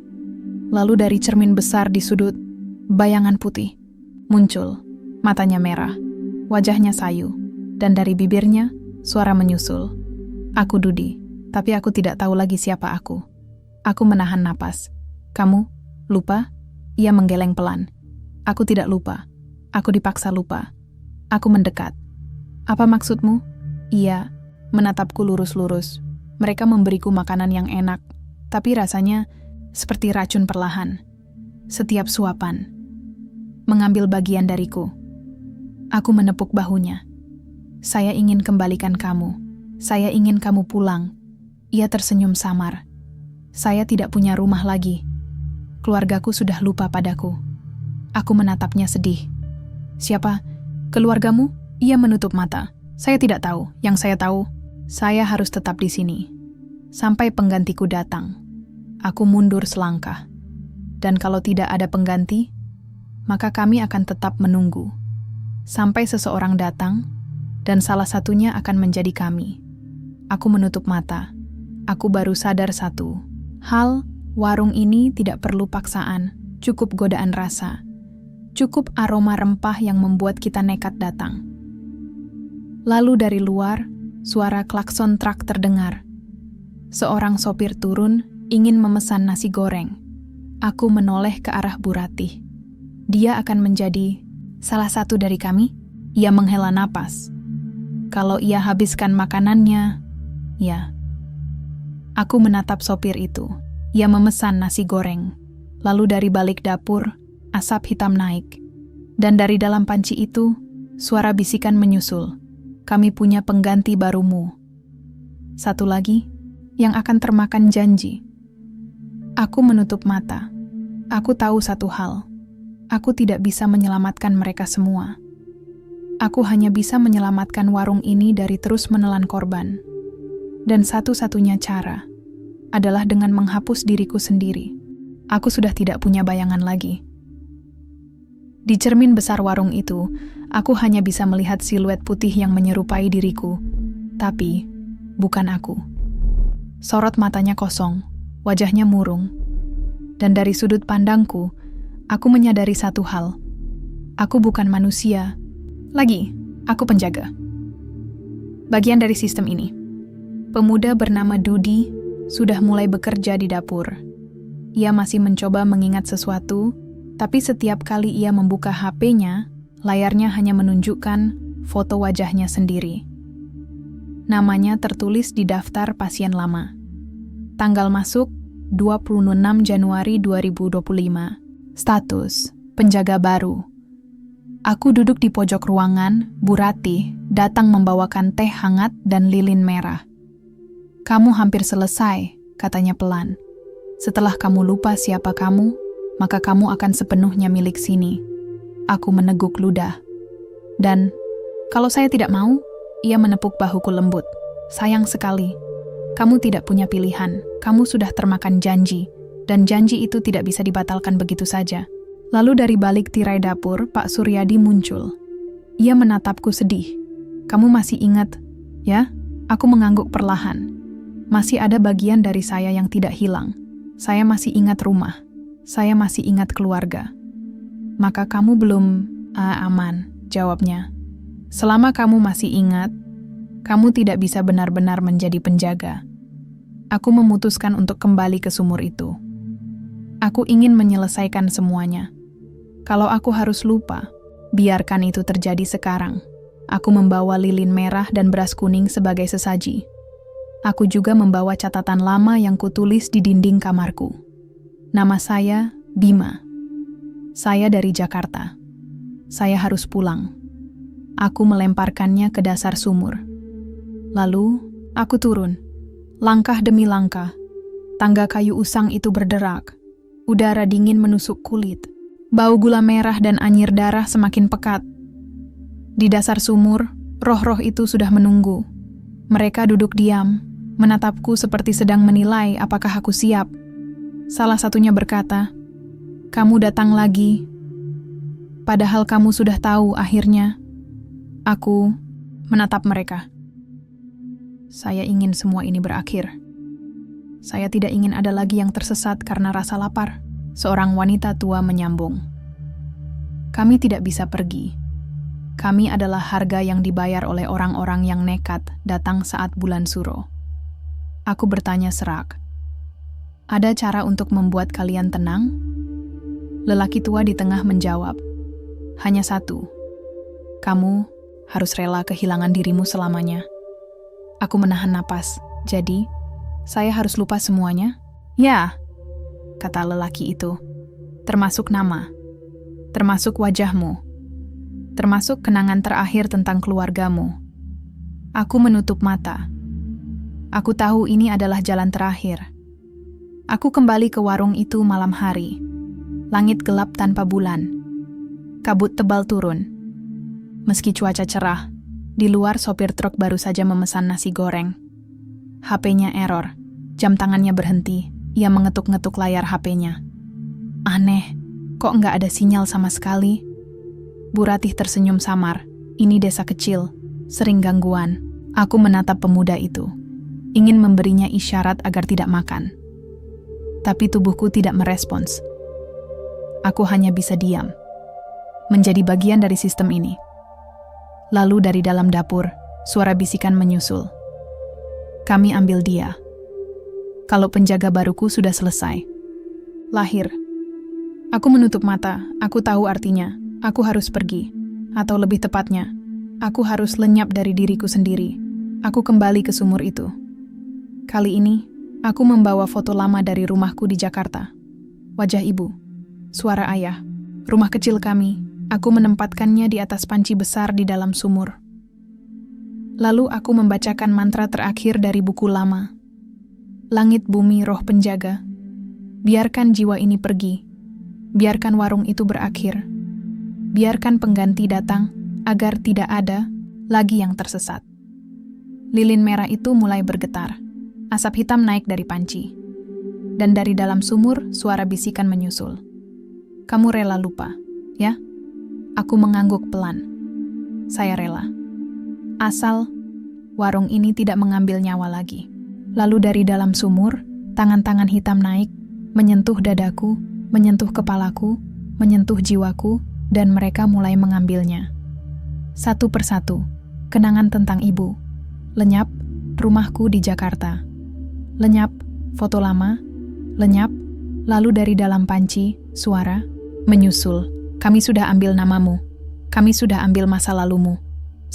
Lalu dari cermin besar di sudut, bayangan putih muncul. Matanya merah, wajahnya sayu, dan dari bibirnya, suara menyusul. Aku Dudi, tapi aku tidak tahu lagi siapa aku. Aku menahan napas. Kamu lupa? Ia menggeleng pelan. Aku tidak lupa. Aku dipaksa lupa. Aku mendekat. Apa maksudmu? Ia menatapku lurus-lurus. Mereka memberiku makanan yang enak, tapi rasanya seperti racun perlahan. Setiap suapan mengambil bagian dariku. Aku menepuk bahunya. Saya ingin kembalikan kamu. Saya ingin kamu pulang. Ia tersenyum samar. Saya tidak punya rumah lagi. Keluargaku sudah lupa padaku. Aku menatapnya sedih. Siapa? Keluargamu? Ia menutup mata. Saya tidak tahu. Yang saya tahu, saya harus tetap di sini. Sampai penggantiku datang. Aku mundur selangkah. Dan kalau tidak ada pengganti, maka kami akan tetap menunggu. Sampai seseorang datang, dan salah satunya akan menjadi kami. Aku menutup mata. Aku baru sadar satu hal, warung ini tidak perlu paksaan, cukup godaan rasa. Cukup aroma rempah yang membuat kita nekat datang. Lalu dari luar, suara klakson truk terdengar. Seorang sopir turun, ingin memesan nasi goreng. Aku menoleh ke arah Bu Ratih. Dia akan menjadi salah satu dari kami? Ia menghela napas. Kalau ia habiskan makanannya, ya. Aku menatap sopir itu. Ia memesan nasi goreng. Lalu dari balik dapur, asap hitam naik. Dan dari dalam panci itu, suara bisikan menyusul. Kami punya pengganti barumu. Satu lagi, yang akan termakan janji. Aku menutup mata. Aku tahu satu hal. Aku tidak bisa menyelamatkan mereka semua. Aku hanya bisa menyelamatkan warung ini dari terus menelan korban. Dan satu-satunya cara adalah dengan menghapus diriku sendiri. Aku sudah tidak punya bayangan lagi. Di cermin besar warung itu, aku hanya bisa melihat siluet putih yang menyerupai diriku. Tapi, bukan aku. Sorot matanya kosong, wajahnya murung. Dan dari sudut pandangku, aku menyadari satu hal. Aku bukan manusia. Lagi, aku penjaga. Bagian dari sistem ini. Pemuda bernama Dudi sudah mulai bekerja di dapur. Ia masih mencoba mengingat sesuatu, tapi setiap kali ia membuka HP-nya, layarnya hanya menunjukkan foto wajahnya sendiri. Namanya tertulis di daftar pasien lama. Tanggal masuk 26 Januari 2025. Status penjaga baru. Aku duduk di pojok ruangan, Bu Ratih datang membawakan teh hangat dan lilin merah. Kamu hampir selesai, katanya pelan. Setelah kamu lupa siapa kamu, maka kamu akan sepenuhnya milik sini. Aku meneguk ludah. Dan, kalau saya tidak mau, ia menepuk bahuku lembut. Sayang sekali. Kamu tidak punya pilihan. Kamu sudah termakan janji. Dan janji itu tidak bisa dibatalkan begitu saja. Lalu dari balik tirai dapur, Pak Suryadi muncul. Ia menatapku sedih. Kamu masih ingat, ya? Aku mengangguk perlahan. Masih ada bagian dari saya yang tidak hilang. Saya masih ingat rumah. Saya masih ingat keluarga. Maka kamu belum aman, jawabnya. Selama kamu masih ingat, kamu tidak bisa benar-benar menjadi penjaga. Aku memutuskan untuk kembali ke sumur itu. Aku ingin menyelesaikan semuanya. Kalau aku harus lupa, biarkan itu terjadi sekarang. Aku membawa lilin merah dan beras kuning sebagai sesaji. Aku juga membawa catatan lama yang kutulis di dinding kamarku. Nama saya Bima. Saya dari Jakarta. Saya harus pulang. Aku melemparkannya ke dasar sumur. Lalu, aku turun. Langkah demi langkah. Tangga kayu usang itu berderak. Udara dingin menusuk kulit. Bau gula merah dan anyir darah semakin pekat. Di dasar sumur, roh-roh itu sudah menunggu. Mereka duduk diam, menatapku seperti sedang menilai apakah aku siap. Salah satunya berkata, "Kamu datang lagi. Padahal kamu sudah tahu akhirnya." Aku menatap mereka. Saya ingin semua ini berakhir. Saya tidak ingin ada lagi yang tersesat karena rasa lapar. Seorang wanita tua menyambung. Kami tidak bisa pergi. Kami adalah harga yang dibayar oleh orang-orang yang nekat datang saat bulan suro. Aku bertanya serak. Ada cara untuk membuat kalian tenang? Lelaki tua di tengah menjawab. Hanya satu. Kamu harus rela kehilangan dirimu selamanya. Aku menahan napas. Jadi, saya harus lupa semuanya? Ya, kata lelaki itu. Termasuk nama. Termasuk wajahmu. Termasuk kenangan terakhir tentang keluargamu. Aku menutup mata. Aku tahu ini adalah jalan terakhir. Aku kembali ke warung itu malam hari. Langit gelap tanpa bulan. Kabut tebal turun. Meski cuaca cerah, di luar sopir truk baru saja memesan nasi goreng. HP-nya error. Jam tangannya berhenti. Ia mengetuk-ngetuk layar HP-nya. Aneh, kok nggak ada sinyal sama sekali? Bu Ratih tersenyum samar. Ini desa kecil, sering gangguan. Aku menatap pemuda itu. Ingin memberinya isyarat agar tidak makan. Tapi tubuhku tidak merespons. Aku hanya bisa diam. Menjadi bagian dari sistem ini. Lalu dari dalam dapur, suara bisikan menyusul. Kami ambil dia. Kalau penjaga baruku sudah selesai. Lahir. Aku menutup mata, aku tahu artinya. Aku harus pergi. Atau lebih tepatnya, aku harus lenyap dari diriku sendiri. Aku kembali ke sumur itu. Kali ini, Aku membawa foto lama dari rumahku di Jakarta. Wajah ibu, suara ayah, rumah kecil kami. Aku menempatkannya di atas panci besar di dalam sumur. Lalu aku membacakan mantra terakhir dari buku lama. Langit bumi roh penjaga, biarkan jiwa ini pergi. Biarkan warung itu berakhir. Biarkan pengganti datang agar tidak ada lagi yang tersesat. Lilin merah itu mulai bergetar. Asap hitam naik dari panci. Dan dari dalam sumur, suara bisikan menyusul. Kamu rela lupa, ya? Aku mengangguk pelan. Saya rela. Asal warung ini tidak mengambil nyawa lagi. Lalu dari dalam sumur, tangan-tangan hitam naik, menyentuh dadaku, menyentuh kepalaku, menyentuh jiwaku, dan mereka mulai mengambilnya. Satu persatu, kenangan tentang ibu. Lenyap, rumahku di Jakarta. Lenyap, foto lama. Lenyap, lalu dari dalam panci, suara, menyusul. Kami sudah ambil namamu. Kami sudah ambil masa lalumu.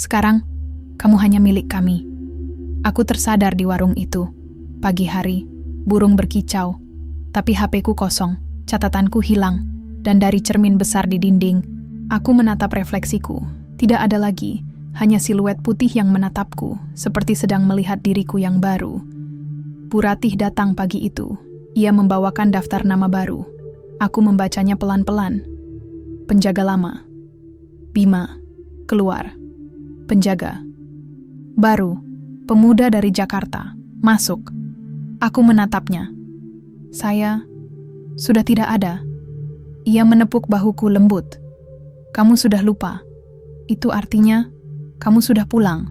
Sekarang, kamu hanya milik kami. Aku tersadar di warung itu. Pagi hari, burung berkicau. Tapi HP-ku kosong, catatanku hilang. Dan dari cermin besar di dinding, aku menatap refleksiku. Tidak ada lagi, hanya siluet putih yang menatapku, seperti sedang melihat diriku yang baru. Bu Ratih datang pagi itu. Ia membawakan daftar nama baru. Aku membacanya pelan-pelan. Penjaga lama. Bima. Keluar. Penjaga. Baru. Pemuda dari Jakarta. Masuk. Aku menatapnya. Saya sudah tidak ada. Ia menepuk bahuku lembut. Kamu sudah lupa. Itu artinya kamu sudah pulang.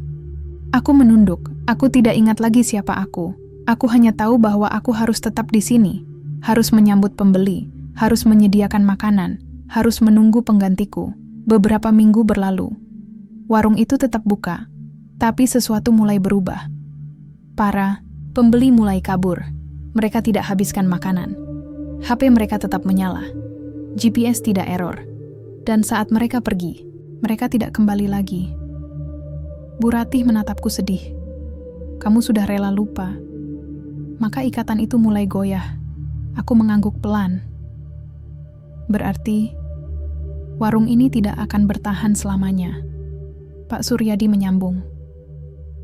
Aku menunduk. Aku tidak ingat lagi siapa aku. Aku hanya tahu bahwa aku harus tetap di sini, harus menyambut pembeli, harus menyediakan makanan, harus menunggu penggantiku. Beberapa minggu berlalu. Warung itu tetap buka, tapi sesuatu mulai berubah. Para pembeli mulai kabur. Mereka tidak habiskan makanan. HP mereka tetap menyala. GPS tidak error. Dan saat mereka pergi, mereka tidak kembali lagi. Bu Ratih menatapku sedih. Kamu sudah rela lupa. Maka ikatan itu mulai goyah. Aku mengangguk pelan. Berarti, warung ini tidak akan bertahan selamanya. Pak Suryadi menyambung.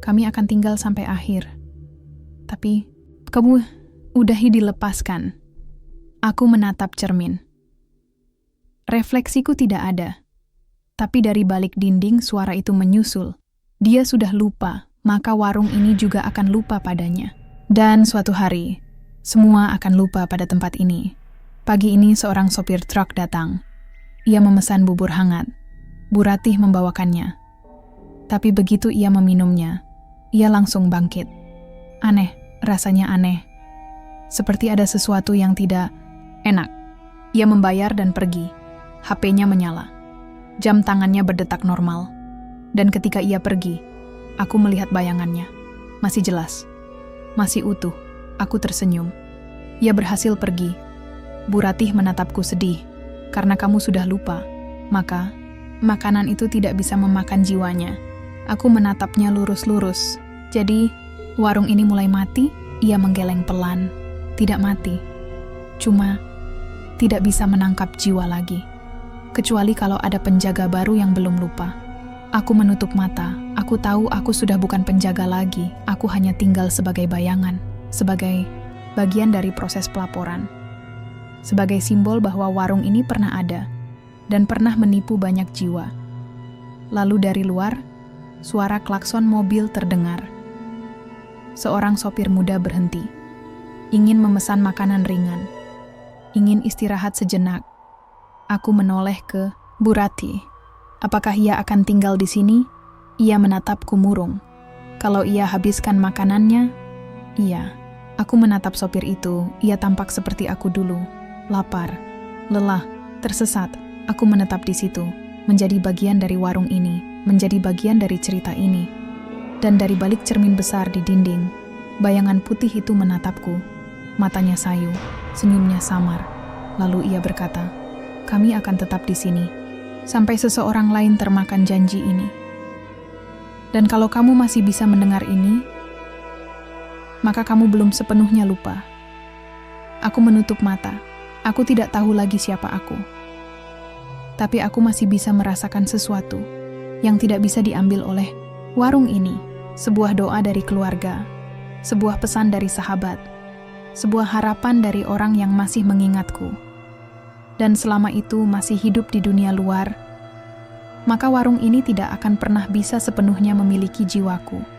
Kami akan tinggal sampai akhir. Tapi, kamu udahi dilepaskan. Aku menatap cermin. Refleksiku tidak ada. Tapi dari balik dinding suara itu menyusul. Dia sudah lupa, maka warung ini juga akan lupa padanya. Dan suatu hari, semua akan lupa pada tempat ini. Pagi ini seorang sopir truk datang. Ia memesan bubur hangat. Bu Ratih membawakannya. Tapi begitu ia meminumnya, ia langsung bangkit. Aneh, rasanya aneh. Seperti ada sesuatu yang tidak enak. Ia membayar dan pergi. HP-nya menyala. Jam tangannya berdetak normal. Dan ketika ia pergi, aku melihat bayangannya. Masih jelas. Masih utuh, aku tersenyum. Ia berhasil pergi. Bu Ratih menatapku sedih. Karena kamu sudah lupa, maka makanan itu tidak bisa memakan jiwanya. Aku menatapnya lurus-lurus. Jadi, warung ini mulai mati, ia menggeleng pelan. Tidak mati. Cuma, tidak bisa menangkap jiwa lagi. Kecuali kalau ada penjaga baru yang belum lupa. Aku menutup mata. Aku tahu aku sudah bukan penjaga lagi. Aku hanya tinggal sebagai bayangan, sebagai bagian dari proses pelaporan. Sebagai simbol bahwa warung ini pernah ada dan pernah menipu banyak jiwa. Lalu dari luar, suara klakson mobil terdengar. Seorang sopir muda berhenti. Ingin memesan makanan ringan. Ingin istirahat sejenak. Aku menoleh ke Bu Ratih. Apakah ia akan tinggal di sini? Ia menatapku murung. Kalau ia habiskan makanannya, iya. Aku menatap sopir itu, ia tampak seperti aku dulu. Lapar, lelah, tersesat. Aku menetap di situ, menjadi bagian dari warung ini, menjadi bagian dari cerita ini. Dan dari balik cermin besar di dinding, bayangan putih itu menatapku. Matanya sayu, senyumnya samar. Lalu ia berkata, kami akan tetap di sini, sampai seseorang lain termakan janji ini. Dan kalau kamu masih bisa mendengar ini, maka kamu belum sepenuhnya lupa. Aku menutup mata. Aku tidak tahu lagi siapa aku. Tapi aku masih bisa merasakan sesuatu yang tidak bisa diambil oleh warung ini. Sebuah doa dari keluarga, sebuah pesan dari sahabat, sebuah harapan dari orang yang masih mengingatku. Dan selama itu masih hidup di dunia luar, maka warung ini tidak akan pernah bisa sepenuhnya memiliki jiwaku.